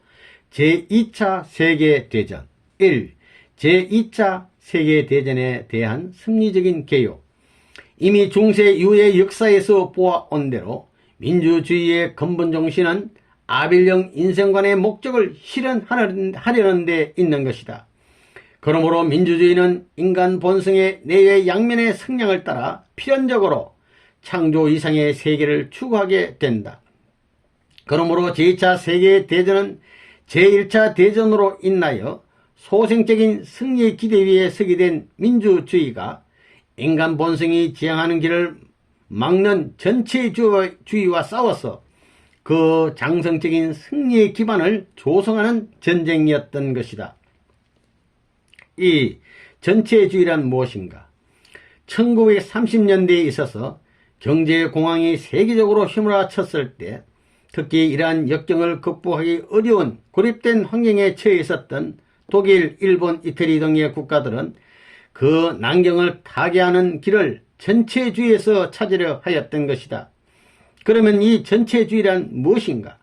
제2차 세계대전 1. 제2차 세계대전에 대한 승리적인 개요. 이미 중세 이후의 역사에서 보아온 대로 민주주의의 근본 정신은 아벨령 인생관의 목적을 실현하려는 데 있는 것이다. 그러므로 민주주의는 인간 본성의 내외 양면의 성향을 따라 필연적으로 창조 이상의 세계를 추구하게 된다. 그러므로 제2차 세계대전은 제1차 대전으로 인하여 소생적인 승리의 기대 위에 서게 된 민주주의가 인간 본성이 지향하는 길을 막는 전체주의와 싸워서 그 장성적인 승리의 기반을 조성하는 전쟁이었던 것이다. 이 전체주의란 무엇인가? 1930년대에 있어서 경제공황이 세계적으로 휘몰아쳤을 때 특히 이러한 역경을 극복하기 어려운 고립된 환경에 처해 있었던 독일, 일본, 이태리 등의 국가들은 그 난경을 타개하는 길을 전체주의에서 찾으려 하였던 것이다. 그러면 이 전체주의란 무엇인가?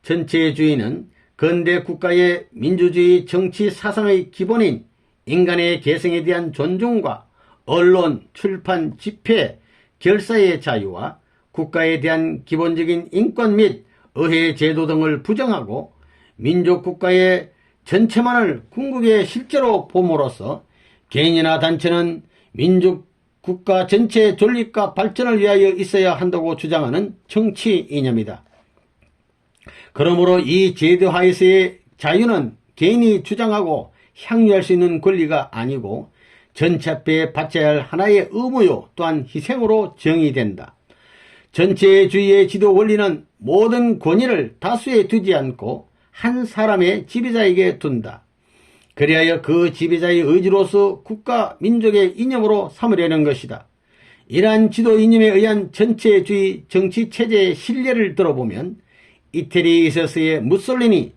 전체주의는 근대 국가의 민주주의 정치 사상의 기본인 인간의 개성에 대한 존중과 언론, 출판, 집회, 결사의 자유와 국가에 대한 기본적인 인권 및 의회 제도 등을 부정하고 민족 국가의 전체만을 궁극에 실제로 봄으로써 개인이나 단체는 민족, 국가 전체의 존립과 발전을 위하여 있어야 한다고 주장하는 정치 이념이다. 그러므로 이 제도하에서의 자유는 개인이 주장하고 향유할 수 있는 권리가 아니고 전체 앞에 바쳐야 할 하나의 의무요 또한 희생으로 정의된다. 전체주의의 지도 원리는 모든 권위를 다수에 두지 않고 한 사람의 지배자에게 둔다. 그리하여 그 지배자의 의지로서 국가, 민족의 이념으로 삼으려는 것이다. 이러한 지도 이념에 의한 전체주의 정치체제의 신뢰를 들어보면 이태리에 있어서의 무솔리니,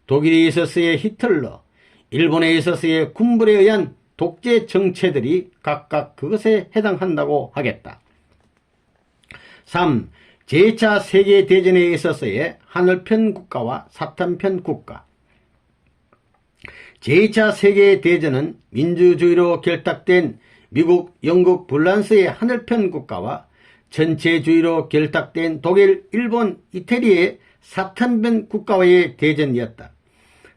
독일에 있어서의 히틀러, 일본에 있어서의 군불에 의한 독재 정체들이 각각 그것에 해당한다고 하겠다. 3. 제2차 세계대전에 있어서의 하늘편 국가와 사탄편 국가. 제2차 세계대전은 민주주의로 결탁된 미국, 영국, 프랑스의 하늘편 국가와 전체주의로 결탁된 독일, 일본, 이태리의 사탄편 국가와의 대전이었다.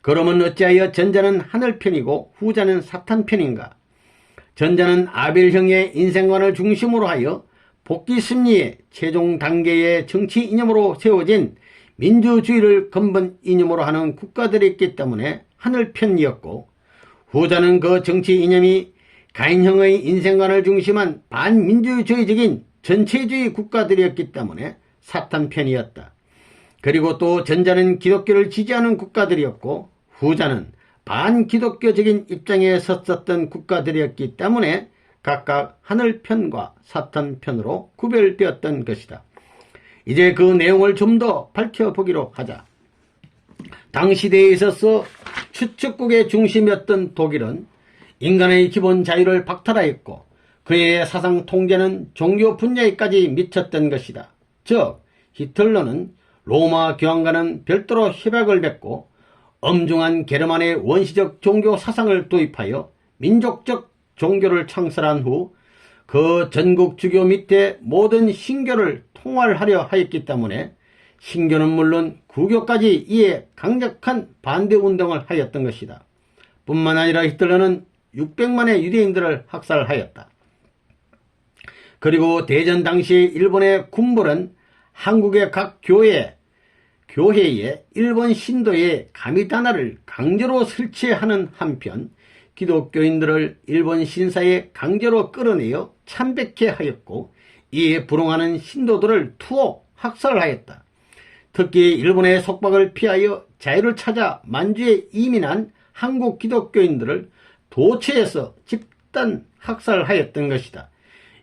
그러면 어찌하여 전자는 하늘편이고 후자는 사탄편인가? 전자는 아벨형의 인생관을 중심으로 하여 복귀심리의 최종 단계의 정치 이념으로 세워진 민주주의를 근본 이념으로 하는 국가들이 있기 때문에 하늘편이었고, 후자는 그 정치 이념이 가인형의 인생관을 중심한 반민주주의적인 전체주의 국가들이었기 때문에 사탄편이었다. 그리고 또 전자는 기독교를 지지하는 국가들이었고 후자는 반기독교적인 입장에 섰었던 국가들이었기 때문에 각각 하늘편과 사탄편으로 구별되었던 것이다. 이제 그 내용을 좀 더 밝혀보기로 하자. 당시대에 있어서 추측국의 중심이었던 독일은 인간의 기본 자유를 박탈하였고 그의 사상 통제는 종교 분야에까지 미쳤던 것이다. 즉 히틀러는 로마 교황과는 별도로 협약을 맺고 엄중한 게르만의 원시적 종교 사상을 도입하여 민족적 종교를 창설한 후 그 전국 주교 밑에 모든 신교를 통할하려 하였기 때문에 신교는 물론 구교까지 이에 강력한 반대운동을 하였던 것이다. 뿐만 아니라 히틀러는 600만의 유대인들을 학살하였다. 그리고 대전 당시 일본의 군벌은 한국의 각 교회에 일본 신도의 가미다나를 강제로 설치하는 한편 기독교인들을 일본 신사에 강제로 끌어내어 참백해 하였고 이에 불응하는 신도들을 투옥 학살하였다. 특히 일본의 속박을 피하여 자유를 찾아 만주에 이민한 한국 기독교인들을 도처에서 집단 학살하였던 것이다.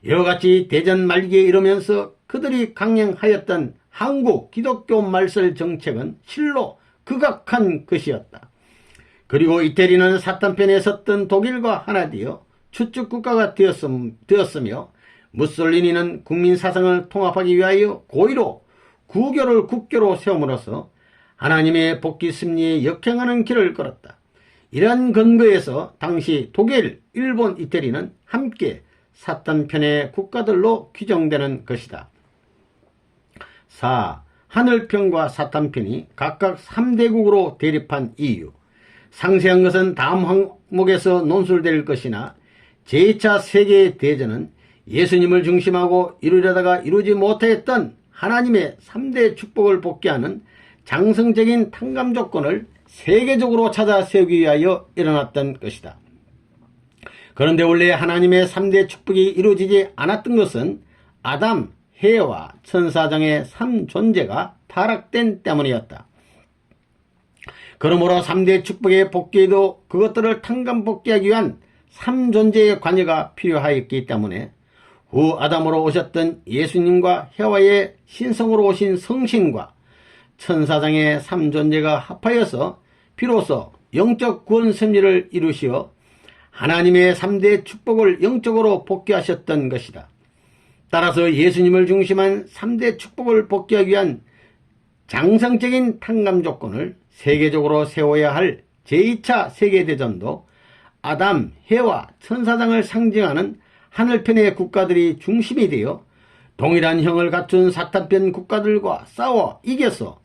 이와 같이 대전 말기에 이르면서 그들이 강행하였던 한국 기독교 말살 정책은 실로 극악한 것이었다. 그리고 이태리는 사탄편에 섰던 독일과 하나 되어 추측국가가 되었으며 무솔리니는 국민사상을 통합하기 위하여 고의로 구교를 국교로 세움으로써 하나님의 복귀 승리에 역행하는 길을 걸었다. 이러한 근거에서 당시 독일, 일본, 이태리는 함께 사탄편의 국가들로 규정되는 것이다. 4. 하늘편과 사탄편이 각각 3대국으로 대립한 이유. 상세한 것은 다음 항목에서 논술될 것이나 제2차 세계대전은 예수님을 중심하고 이루려다가 이루지 못했던 하나님의 3대 축복을 복귀하는 장성적인 탕감 조건을 세계적으로 찾아 세우기 위하여 일어났던 것이다. 그런데 원래 하나님의 3대 축복이 이루어지지 않았던 것은 아담, 해와 천사장의 3존재가 타락된 때문이었다. 그러므로 3대 축복의 복귀에도 그것들을 탕감 복귀하기 위한 3존재의 관여가 필요하였기 때문에 후 아담으로 오셨던 예수님과 해와의 신성으로 오신 성신과 천사장의 3존재가 합하여서 비로소 영적 구원 섭리를 이루시어 하나님의 3대 축복을 영적으로 복귀하셨던 것이다. 따라서 예수님을 중심한 3대 축복을 복귀하기 위한 장성적인 탕감 조건을 세계적으로 세워야 할 제2차 세계대전도 아담, 해와 천사장을 상징하는 하늘편의 국가들이 중심이 되어 동일한 형을 갖춘 사탄편 국가들과 싸워 이겨서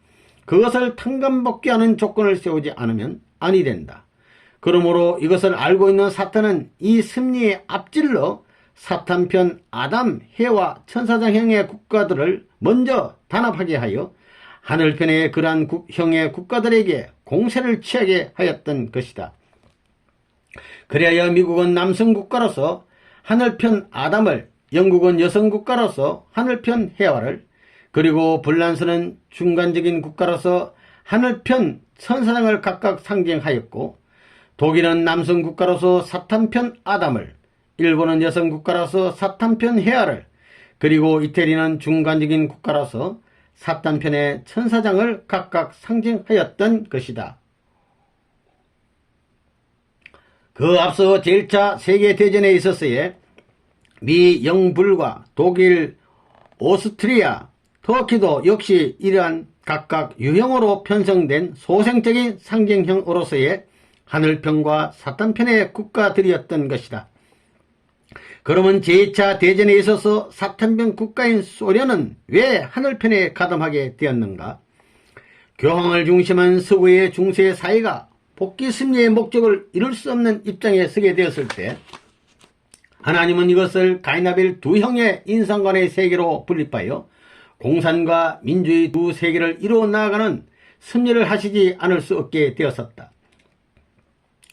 그것을 탕감복귀하는 조건을 세우지 않으면 아니 된다. 그러므로 이것을 알고 있는 사탄은 이 승리에 앞질러 사탄편 아담, 해와 천사장형의 국가들을 먼저 단합하게 하여 하늘편의 그러한 형의 국가들에게 공세를 취하게 하였던 것이다. 그리하여 미국은 남성 국가로서 하늘편 아담을, 영국은 여성 국가로서 하늘편 해와를, 그리고 불란서는 중간적인 국가로서 하늘편 천사장을 각각 상징하였고, 독일은 남성 국가로서 사탄편 아담을, 일본은 여성 국가로서 사탄편 해와를, 그리고 이태리는 중간적인 국가로서 사탄편의 천사장을 각각 상징하였던 것이다. 그 앞서 제1차 세계대전에 있었어에 미, 영불과 독일, 오스트리아, 터키도 역시 이러한 각각 유형으로 편성된 소생적인 상징형으로서의 하늘편과 사탄편의 국가들이었던 것이다. 그러면 제2차 대전에 있어서 사탄편 국가인 소련은 왜 하늘편에 가담하게 되었는가? 교황을 중심한 서구의 중세 사회가 복귀 승리의 목적을 이룰 수 없는 입장에 서게 되었을 때 하나님은 이것을 가인아벨 두 형의 인상관의 세계로 분립하여 공산과 민주의 두 세계를 이루어 나아가는 승리를 하시지 않을 수 없게 되었었다.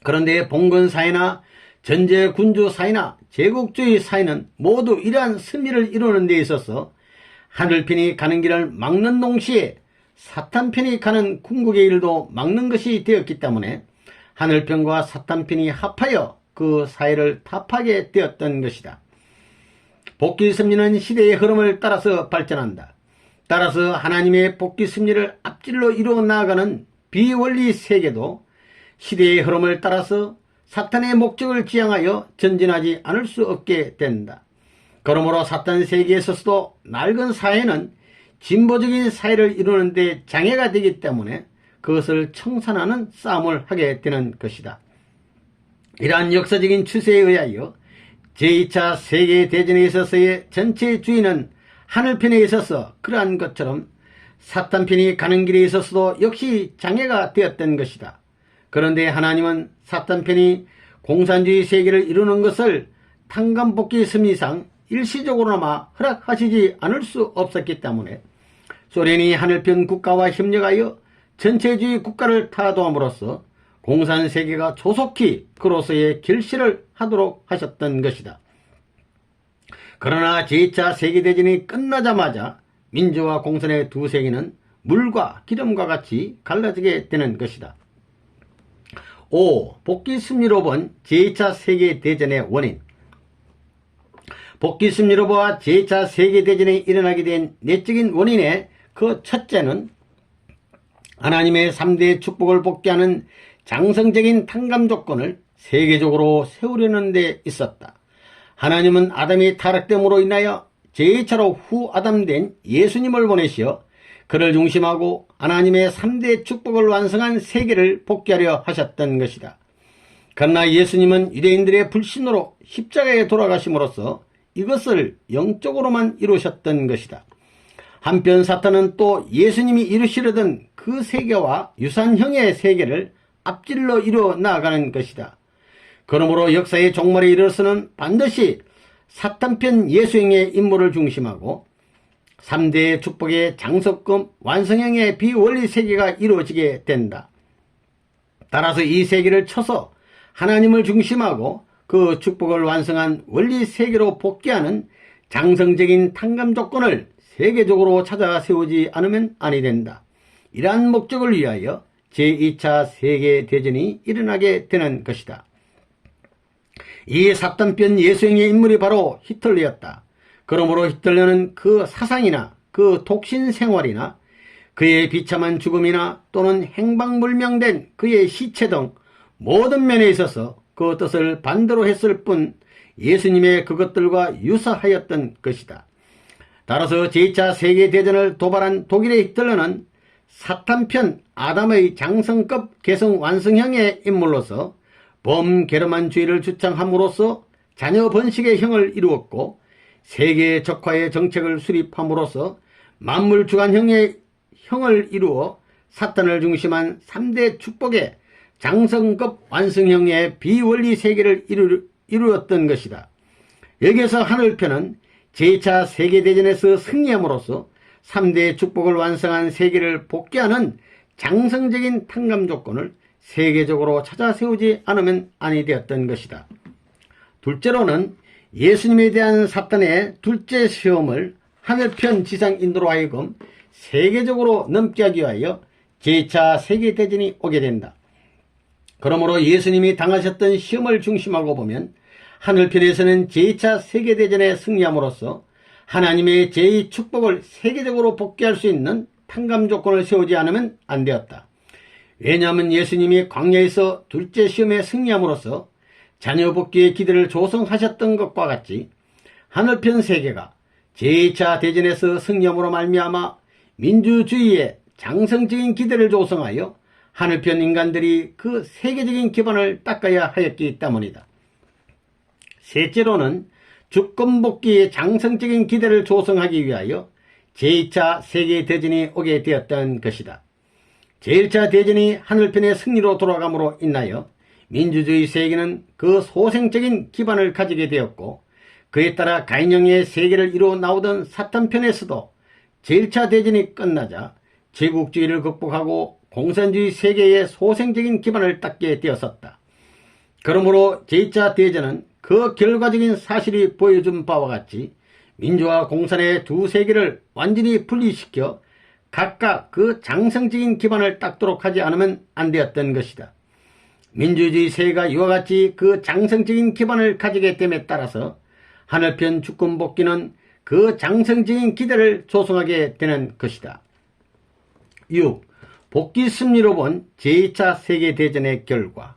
그런데 봉건 사회나 전제 군주 사회나 제국주의 사회는 모두 이러한 승리를 이루는 데 있어서 하늘편이 가는 길을 막는 동시에 사탄편이 가는 궁극의 일도 막는 것이 되었기 때문에 하늘편과 사탄편이 합하여 그 사회를 타파하게 되었던 것이다. 복귀 승리는 시대의 흐름을 따라서 발전한다. 따라서 하나님의 복귀 승리를 앞질러 이루어 나아가는 비원리 세계도 시대의 흐름을 따라서 사탄의 목적을 지향하여 전진하지 않을 수 없게 된다. 그러므로 사탄 세계에 있어서도 낡은 사회는 진보적인 사회를 이루는 데 장애가 되기 때문에 그것을 청산하는 싸움을 하게 되는 것이다. 이러한 역사적인 추세에 의하여 제2차 세계대전에 있어서의 전체주의는 하늘편에 있어서 그러한 것처럼 사탄편이 가는 길에 있어서도 역시 장애가 되었던 것이다. 그런데 하나님은 사탄편이 공산주의 세계를 이루는 것을 탄감복귀 승리상 일시적으로나마 허락하시지 않을 수 없었기 때문에 소련이 하늘편 국가와 협력하여 전체주의 국가를 타도함으로써 공산세계가 조속히 그로서의 결실을 하도록 하셨던 것이다. 그러나 제2차 세계대전이 끝나자마자 민주와 공산의 두 세계는 물과 기름과 같이 갈라지게 되는 것이다. 5. 복귀 승리로 본 제2차 세계대전의 원인. 복귀 승리로 보아 제2차 세계대전이 일어나게 된 내적인 원인의 그 첫째는 하나님의 3대 축복을 복귀하는 장성적인 탕감 조건을 세계적으로 세우려는 데 있었다. 하나님은 아담이 타락됨으로 인하여 제2차로 후 아담된 예수님을 보내시어 그를 중심하고 하나님의 3대 축복을 완성한 세계를 복귀하려 하셨던 것이다. 그러나 예수님은 유대인들의 불신으로 십자가에 돌아가심으로써 이것을 영적으로만 이루셨던 것이다. 한편 사탄은 또 예수님이 이루시려던 그 세계와 유사형의 세계를 앞질러 이루어 나아가는 것이다. 그러므로 역사의 종말에 이르러서는 반드시 사탄편 예수형의 임무를 중심하고 3대의 축복의 장석금 완성형의 비원리 세계가 이루어지게 된다. 따라서 이 세계를 쳐서 하나님을 중심하고 그 축복을 완성한 원리 세계로 복귀하는 장성적인 탕감 조건을 세계적으로 찾아 세우지 않으면 아니 된다. 이러한 목적을 위하여 제2차 세계대전이 일어나게 되는 것이다. 이 사탄편 예수형의 인물이 바로 히틀러였다. 그러므로 히틀러는 그 사상이나 그 독신 생활이나 그의 비참한 죽음이나 또는 행방불명된 그의 시체 등 모든 면에 있어서 그 뜻을 반대로 했을 뿐 예수님의 그것들과 유사하였던 것이다. 따라서 제2차 세계대전을 도발한 독일의 히틀러는 사탄편 아담의 장성급 개성 완성형의 인물로서 범게르만주의를 주창함으로써 자녀 번식의 형을 이루었고 세계 적화의 정책을 수립함으로써 만물주관형의 형을 이루어 사탄을 중심한 3대 축복의 장성급 완성형의 비원리 세계를 이루었던 것이다. 여기에서 하늘편은 제2차 세계대전에서 승리함으로써 3대 축복을 완성한 세계를 복귀하는 장성적인 탕감 조건을 세계적으로 찾아 세우지 않으면 아니 되었던 것이다. 둘째로는 예수님에 대한 사탄의 둘째 시험을 하늘편 지상인도로 하여금 세계적으로 넘게 하기 위하여 제2차 세계대전이 오게 된다. 그러므로 예수님이 당하셨던 시험을 중심하고 보면 하늘편에서는 제2차 세계대전에 승리함으로써 하나님의 제2축복을 세계적으로 복귀할 수 있는 탕감 조건을 세우지 않으면 안 되었다. 왜냐하면 예수님이 광야에서 둘째 시험에 승리함으로써 자녀 복귀의 기대를 조성하셨던 것과 같이 하늘편 세계가 제2차 대전에서 승리함으로 말미암아 민주주의의 장성적인 기대를 조성하여 하늘편 인간들이 그 세계적인 기반을 닦아야 하였기 때문이다. 셋째로는 주권복귀의 장성적인 기대를 조성하기 위하여 제2차 세계대전이 오게 되었던 것이다. 제1차 대전이 하늘편의 승리로 돌아감으로 인하여 민주주의 세계는 그 소생적인 기반을 가지게 되었고, 그에 따라 가인형의 세계를 이루어 나오던 사탄편에서도 제1차 대전이 끝나자 제국주의를 극복하고 공산주의 세계의 소생적인 기반을 닦게 되었었다. 그러므로 제2차 대전은 그 결과적인 사실이 보여준 바와 같이 민주와 공산의 두 세계를 완전히 분리시켜 각각 그 장성적인 기반을 닦도록 하지 않으면 안 되었던 것이다. 민주주의 세계가 이와 같이 그 장성적인 기반을 가지게 됨에 따라서 하늘편 주권복귀는 그 장성적인 기대를 조성하게 되는 것이다. 6. 복귀 승리로 본 제2차 세계대전의 결과.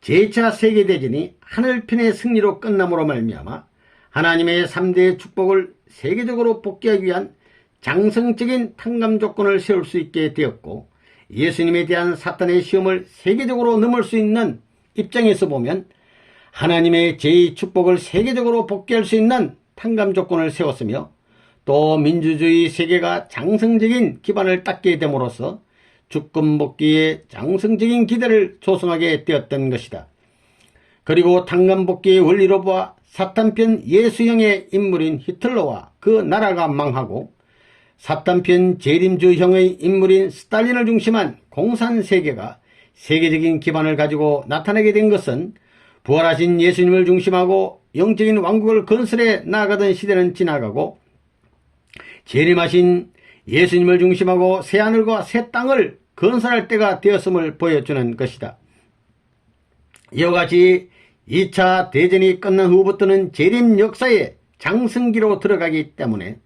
제2차 세계대전이 하늘편의 승리로 끝남으로 말미암아 하나님의 3대 축복을 세계적으로 복귀하기 위한 장성적인 탕감 조건을 세울 수 있게 되었고, 예수님에 대한 사탄의 시험을 세계적으로 넘을 수 있는 입장에서 보면 하나님의 제2축복을 세계적으로 복귀할 수 있는 탕감 조건을 세웠으며, 또 민주주의 세계가 장성적인 기반을 닦게 됨으로써 주권복귀의 장성적인 기대를 조성하게 되었던 것이다. 그리고 탕감복귀의 원리로 보아 사탄편 예수형의 인물인 히틀러와 그 나라가 망하고, 사탄편 재림주형의 인물인 스탈린을 중심한 공산세계가 세계적인 기반을 가지고 나타나게 된 것은 부활하신 예수님을 중심하고 영적인 왕국을 건설해 나아가던 시대는 지나가고 재림하신 예수님을 중심하고 새하늘과 새 땅을 건설할 때가 되었음을 보여주는 것이다. 이와 같이 2차 대전이 끝난 후부터는 재림 역사의 장성기로 들어가기 때문에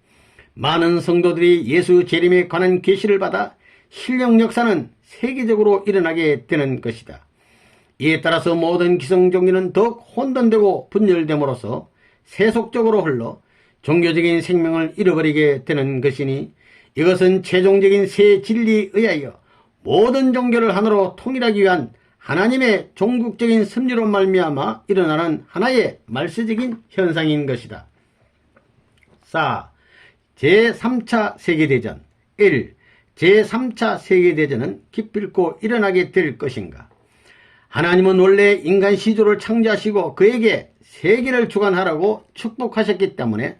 많은 성도들이 예수 재림에 관한 계시를 받아 신령 역사는 세계적으로 일어나게 되는 것이다. 이에 따라서 모든 기성종교는 더욱 혼돈되고 분열됨으로써 세속적으로 흘러 종교적인 생명을 잃어버리게 되는 것이니, 이것은 최종적인 새 진리에 의하여 모든 종교를 하나로 통일하기 위한 하나님의 종국적인 섭리로 말미암아 일어나는 하나의 말세적인 현상인 것이다. 4. 제3차 세계대전. 1. 제3차 세계대전은 기필코 일어나게 될 것인가? 하나님은 원래 인간 시조를 창조하시고 그에게 세계를 주관하라고 축복하셨기 때문에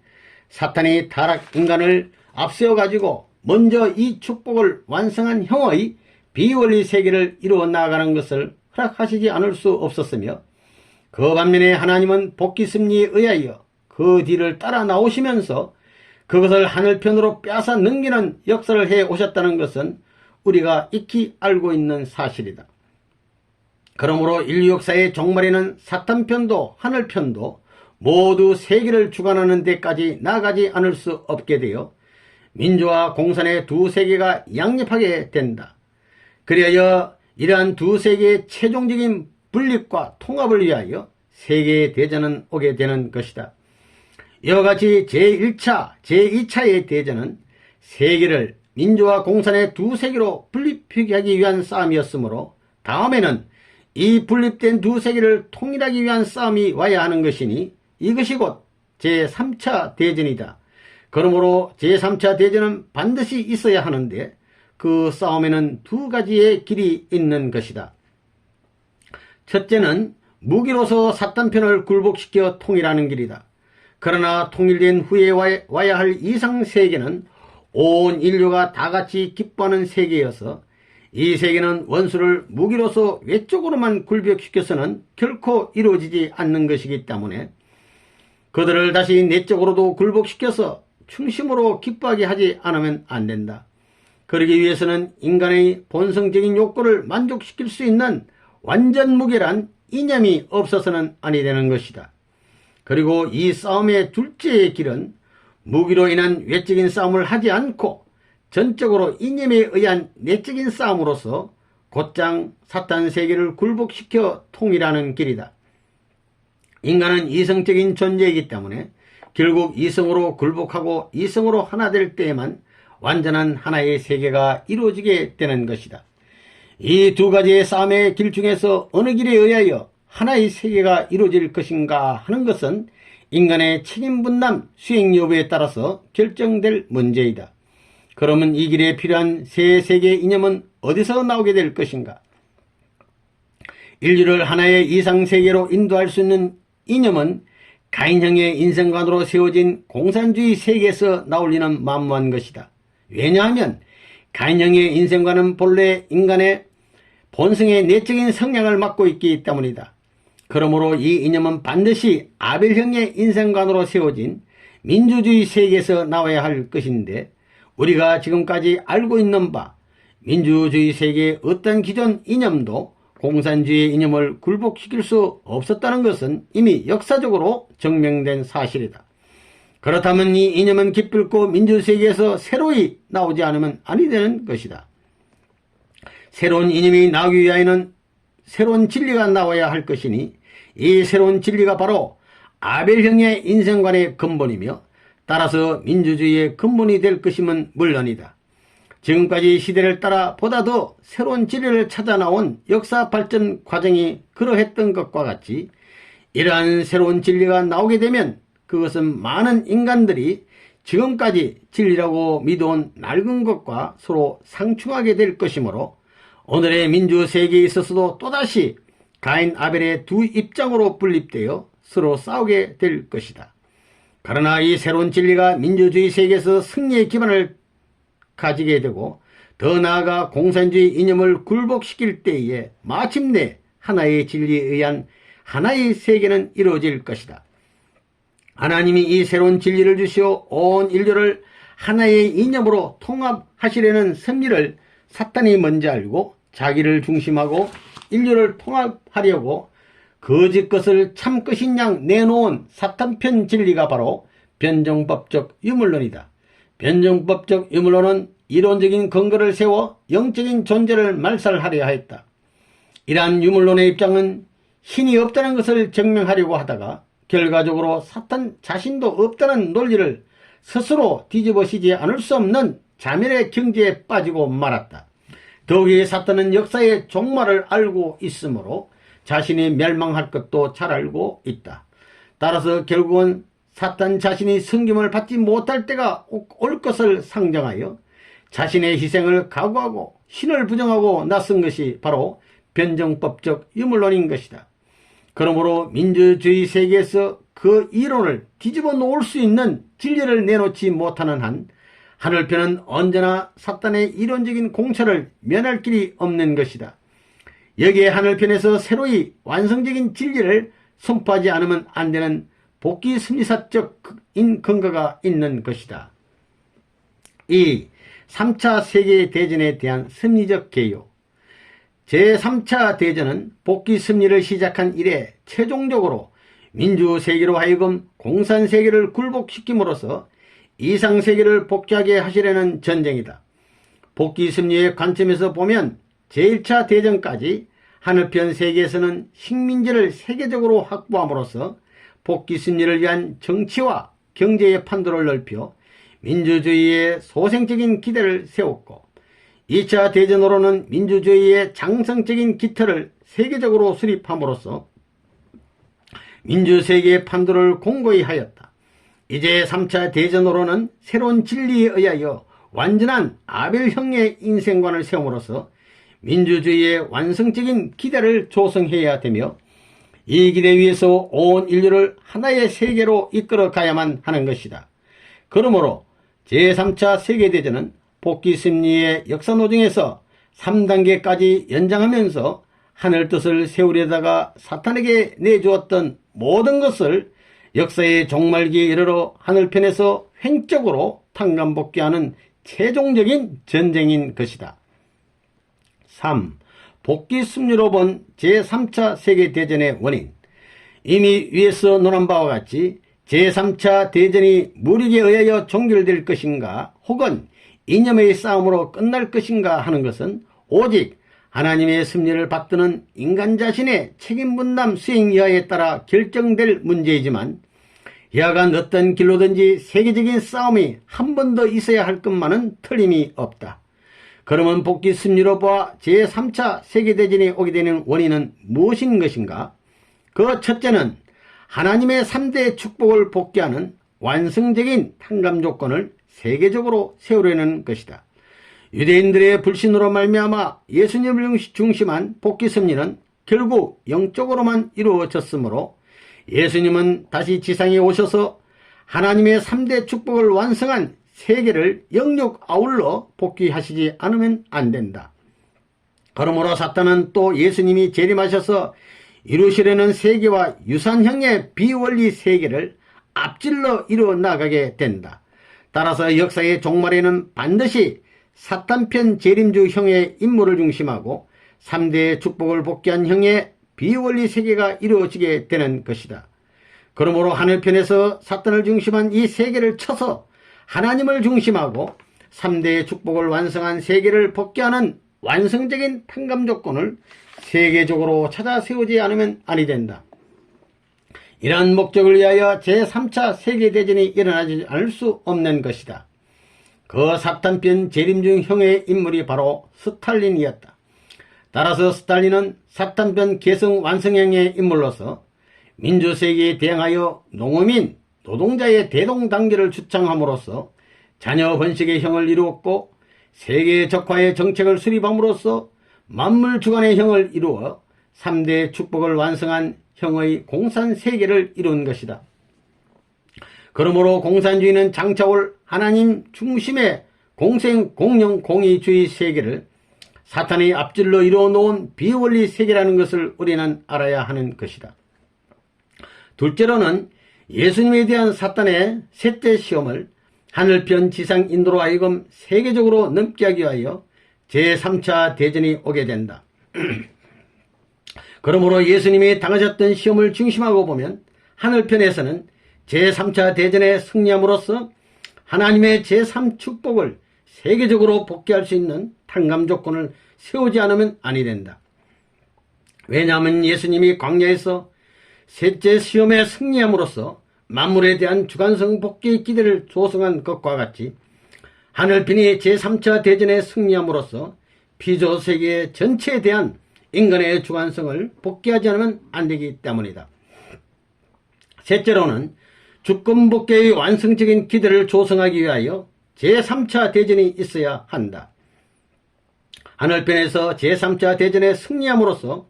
사탄이 타락 인간을 앞세워가지고 먼저 이 축복을 완성한 형의 비원리 세계를 이루어 나아가는 것을 허락하시지 않을 수 없었으며, 그 반면에 하나님은 복귀 섭리에 의하여 그 뒤를 따라 나오시면서 그것을 하늘편으로 빼앗아 넘기는 역사를 해 오셨다는 것은 우리가 익히 알고 있는 사실이다. 그러므로 인류 역사의 종말에는 사탄편도 하늘편도 모두 세계를 주관하는 데까지 나아가지 않을 수 없게 되어 민주와 공산의 두 세계가 양립하게 된다. 그리하여 이러한 두 세계의 최종적인 분립과 통합을 위하여 세계대전은 오게 되는 것이다. 이와 같이 제1차, 제2차의 대전은 세계를 민주와 공산의 두 세계로 분립하기 위한 싸움이었으므로 다음에는 이 분립된 두 세계를 통일하기 위한 싸움이 와야 하는 것이니 이것이 곧 제3차 대전이다. 그러므로 제3차 대전은 반드시 있어야 하는데 그 싸움에는 두 가지의 길이 있는 것이다. 첫째는 무기로서 사탄 편을 굴복시켜 통일하는 길이다. 그러나 통일된 후에 와야 할 이상세계는 온 인류가 다같이 기뻐하는 세계여서 이 세계는 원수를 무기로서 외적으로만 굴복시켜서는 결코 이루어지지 않는 것이기 때문에 그들을 다시 내적으로도 굴복시켜서 중심으로 기뻐하게 하지 않으면 안 된다. 그러기 위해서는 인간의 본성적인 욕구를 만족시킬 수 있는 완전 무결한 이념이 없어서는 아니 되는 것이다. 그리고 이 싸움의 둘째의 길은 무기로 인한 외적인 싸움을 하지 않고 전적으로 이념에 의한 내적인 싸움으로서 곧장 사탄 세계를 굴복시켜 통일하는 길이다. 인간은 이성적인 존재이기 때문에 결국 이성으로 굴복하고 이성으로 하나 될 때에만 완전한 하나의 세계가 이루어지게 되는 것이다. 이 두 가지의 싸움의 길 중에서 어느 길에 의하여 하나의 세계가 이루어질 것인가 하는 것은 인간의 책임분담 수행 여부에 따라서 결정될 문제이다. 그러면 이 길에 필요한 새 세계의 이념은 어디서 나오게 될 것인가? 인류를 하나의 이상세계로 인도할 수 있는 이념은 가인형의 인생관으로 세워진 공산주의 세계에서 나올 리는 만무한 것이다. 왜냐하면 가인형의 인생관은 본래 인간의 본성의 내적인 성향을 맡고 있기 때문이다. 그러므로 이 이념은 반드시 아벨형의 인생관으로 세워진 민주주의 세계에서 나와야 할 것인데 우리가 지금까지 알고 있는 바 민주주의 세계의 어떤 기존 이념도 공산주의 이념을 굴복시킬 수 없었다는 것은 이미 역사적으로 증명된 사실이다. 그렇다면 이 이념은 기필코 민주세계에서 새로이 나오지 않으면 아니 되는 것이다. 새로운 이념이 나오기 위하여는 새로운 진리가 나와야 할 것이니 이 새로운 진리가 바로 아벨형의 인생관의 근본이며 따라서 민주주의의 근본이 될 것임은 물론이다. 지금까지 시대를 따라 보다 더 새로운 진리를 찾아 나온 역사 발전 과정이 그러했던 것과 같이 이러한 새로운 진리가 나오게 되면 그것은 많은 인간들이 지금까지 진리라고 믿어온 낡은 것과 서로 상충하게 될 것이므로 오늘의 민주세계에 있어서도 또다시 가인 아벨의 두 입장으로 분립되어 서로 싸우게 될 것이다. 그러나 이 새로운 진리가 민주주의 세계에서 승리의 기반을 가지게 되고 더 나아가 공산주의 이념을 굴복시킬 때에 마침내 하나의 진리에 의한 하나의 세계는 이루어질 것이다. 하나님이 이 새로운 진리를 주시어 온 인류를 하나의 이념으로 통합하시려는 섭리를 사탄이 먼저 알고 자기를 중심하고 인류를 통합하려고 거짓 것을 참 것인 양 내놓은 사탄편 진리가 바로 변정법적 유물론이다. 변정법적 유물론은 이론적인 근거를 세워 영적인 존재를 말살하려 하였다. 이러한 유물론의 입장은 신이 없다는 것을 증명하려고 하다가 결과적으로 사탄 자신도 없다는 논리를 스스로 뒤집어쓰지 않을 수 없는 자멸의 경지에 빠지고 말았다. 더욱이 사탄은 역사의 종말을 알고 있으므로 자신이 멸망할 것도 잘 알고 있다. 따라서 결국은 사탄 자신이 섬김을 받지 못할 때가 올 것을 상정하여 자신의 희생을 각오하고 신을 부정하고 나선 것이 바로 변정법적 유물론인 것이다. 그러므로 민주주의 세계에서 그 이론을 뒤집어 놓을 수 있는 진리를 내놓지 못하는 한 하늘편은 언제나 사탄의 이론적인 공처를 면할 길이 없는 것이다. 여기에 하늘편에서 새로이 완성적인 진리를 선포하지 않으면 안 되는 복귀 심리사적인 근거가 있는 것이다. 이 3차 세계대전에 대한 심리적 개요. 제3차 대전은 복귀 심리를 시작한 이래 최종적으로 민주세계로 하여금 공산세계를 굴복시킴으로써 이상세계를 복귀하게 하시려는 전쟁이다. 복귀 심리의 관점에서 보면 제1차 대전까지 하늘편 세계에서는 식민지를 세계적으로 확보함으로써 복귀 심리를 위한 정치와 경제의 판도를 넓혀 민주주의의 소생적인 기대를 세웠고 2차 대전으로는 민주주의의 장성적인 기틀을 세계적으로 수립함으로써 민주세계의 판도를 공고히 하였다. 이제 3차 대전으로는 새로운 진리에 의하여 완전한 아벨형의 인생관을 세움으로써 민주주의의 완성적인 기대를 조성해야 되며 이 기대 위에서 온 인류를 하나의 세계로 이끌어 가야만 하는 것이다. 그러므로 제3차 세계대전은 복귀 승리의 역사노정에서 3단계까지 연장하면서 하늘 뜻을 세우려다가 사탄에게 내주었던 모든 것을 역사의 종말기에 이르러 하늘편에서 횡적으로 탕감복귀하는 최종적인 전쟁인 것이다. 3. 복귀 승리로 본 제3차 세계대전의 원인. 이미 위에서 논한 바와 같이 제3차 대전이 무력에 의하여 종결될 것인가 혹은 이념의 싸움으로 끝날 것인가 하는 것은 오직 하나님의 승리를 받드는 인간 자신의 책임분담 수행 여하에 따라 결정될 문제이지만 여하간 어떤 길로든지 세계적인 싸움이 한 번 더 있어야 할 것만은 틀림이 없다. 그러면 복귀 승리로 보아 제3차 세계대전이 오게 되는 원인은 무엇인 것인가? 그 첫째는 하나님의 3대 축복을 복귀하는 완성적인 탕감 조건을 세계적으로 세우려는 것이다. 유대인들의 불신으로 말미암아 예수님을 중심한 복귀 승리는 결국 영적으로만 이루어졌으므로 예수님은 다시 지상에 오셔서 하나님의 3대 축복을 완성한 세계를 영육 아울러 복귀하시지 않으면 안 된다. 그러므로 사탄은 또 예수님이 재림하셔서 이루시려는 세계와 유사형의 비원리 세계를 앞질러 이루어 나가게 된다. 따라서 역사의 종말에는 반드시 사탄편 재림주 형의 임무를 중심하고 3대의 축복을 복귀한 형의 비원리 세계가 이루어지게 되는 것이다. 그러므로 하늘편에서 사탄을 중심한 이 세계를 쳐서 하나님을 중심하고 3대의 축복을 완성한 세계를 복귀하는 완성적인 탕감 조건을 세계적으로 찾아 세우지 않으면 아니 된다. 이러한 목적을 위하여 제3차 세계대전이 일어나지 않을 수 없는 것이다. 그 사탄편 재림중 형의 인물이 바로 스탈린이었다. 따라서 스탈린은 사탄편 계승 완성형의 인물로서 민주세계에 대항하여 농어민, 노동자의 대동단계를 주창함으로써 자녀 번식의 형을 이루었고 세계 적화의 정책을 수립함으로써 만물 주관의 형을 이루어 3대 축복을 완성한 형의 공산세계를 이룬 것이다. 그러므로 공산주의는 장차올 하나님 중심의 공생, 공영, 공의주의 세계를 사탄이 앞질러 이루어 놓은 비원리 세계라는 것을 우리는 알아야 하는 것이다. 둘째로는 예수님에 대한 사탄의 셋째 시험을 하늘편 지상 인도로 하여금 세계적으로 넘게 하기 위하여 제3차 대전이 오게 된다. 그러므로 예수님이 당하셨던 시험을 중심하고 보면 하늘편에서는 제3차 대전에 승리함으로써 하나님의 제3축복을 세계적으로 복귀할 수 있는 탕감 조건을 세우지 않으면 아니 된다. 왜냐하면 예수님이 광야에서 셋째 시험에 승리함으로써 만물에 대한 주관성 복귀의 기대를 조성한 것과 같이 하늘편이 제3차 대전에 승리함으로써 피조 세계 전체에 대한 인간의 주관성을 복귀하지 않으면 안 되기 때문이다. 셋째로는 주권 복귀의 완성적인 기대를 조성하기 위하여 제3차 대전이 있어야 한다. 하늘편에서 제3차 대전에 승리함으로써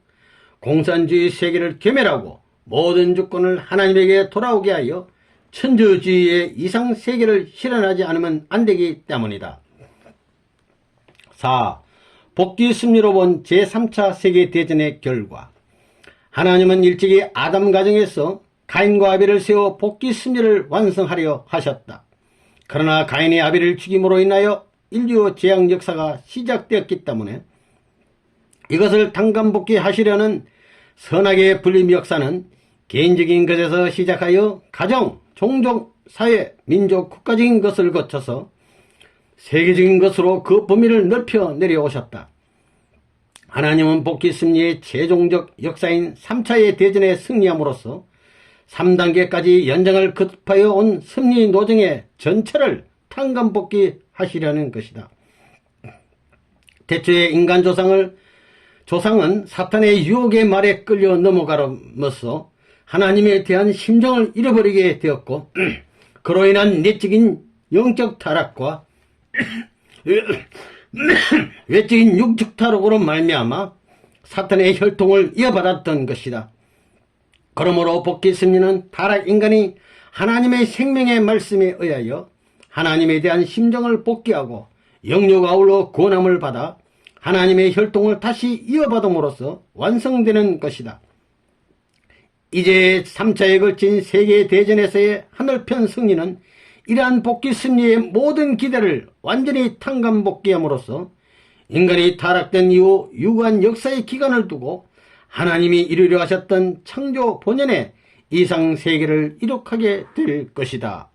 공산주의 세계를 괴멸하고 모든 주권을 하나님에게 돌아오게 하여 천주주의의 이상세계를 실현하지 않으면 안 되기 때문이다. 4. 복귀 승리로 본 제3차 세계대전의 결과. 하나님은 일찍이 아담 가정에서 가인과 아벨을 세워 복귀 승리를 완성하려 하셨다. 그러나 가인이 아벨을 죽임으로 인하여 인류 재앙 역사가 시작되었기 때문에 이것을 탕감복귀하시려는 선악의 분림 역사는 개인적인 것에서 시작하여 가정, 종족, 사회, 민족, 국가적인 것을 거쳐서 세계적인 것으로 그 범위를 넓혀 내려오셨다. 하나님은 복귀 승리의 최종적 역사인 3차의 대전에 승리함으로써 3단계까지 연장을 거듭하여 온 승리 노정의 전체를 탕감복귀 하시려는 것이다. 태초의 인간 조상은 사탄의 유혹의 말에 끌려 넘어가므로써 하나님에 대한 심정을 잃어버리게 되었고 그로 인한 내적인 영적 타락과 외적인 육적 타락으로 말미암아 사탄의 혈통을 이어받았던 것이다. 그러므로 복귀 승리는 타락 인간이 하나님의 생명의 말씀에 의하여 하나님에 대한 심정을 복귀하고 영육 아울러 구원함을 받아 하나님의 혈통을 다시 이어받음으로써 완성되는 것이다. 이제 3차에 걸친 세계대전에서의 하늘편 승리는 이러한 복귀 승리의 모든 기대를 완전히 탕감복귀함으로써 인간이 타락된 이후 유구한 역사의 기간을 두고 하나님이 이루려 하셨던 창조 본연의 이상 세계를 이룩하게 될 것이다.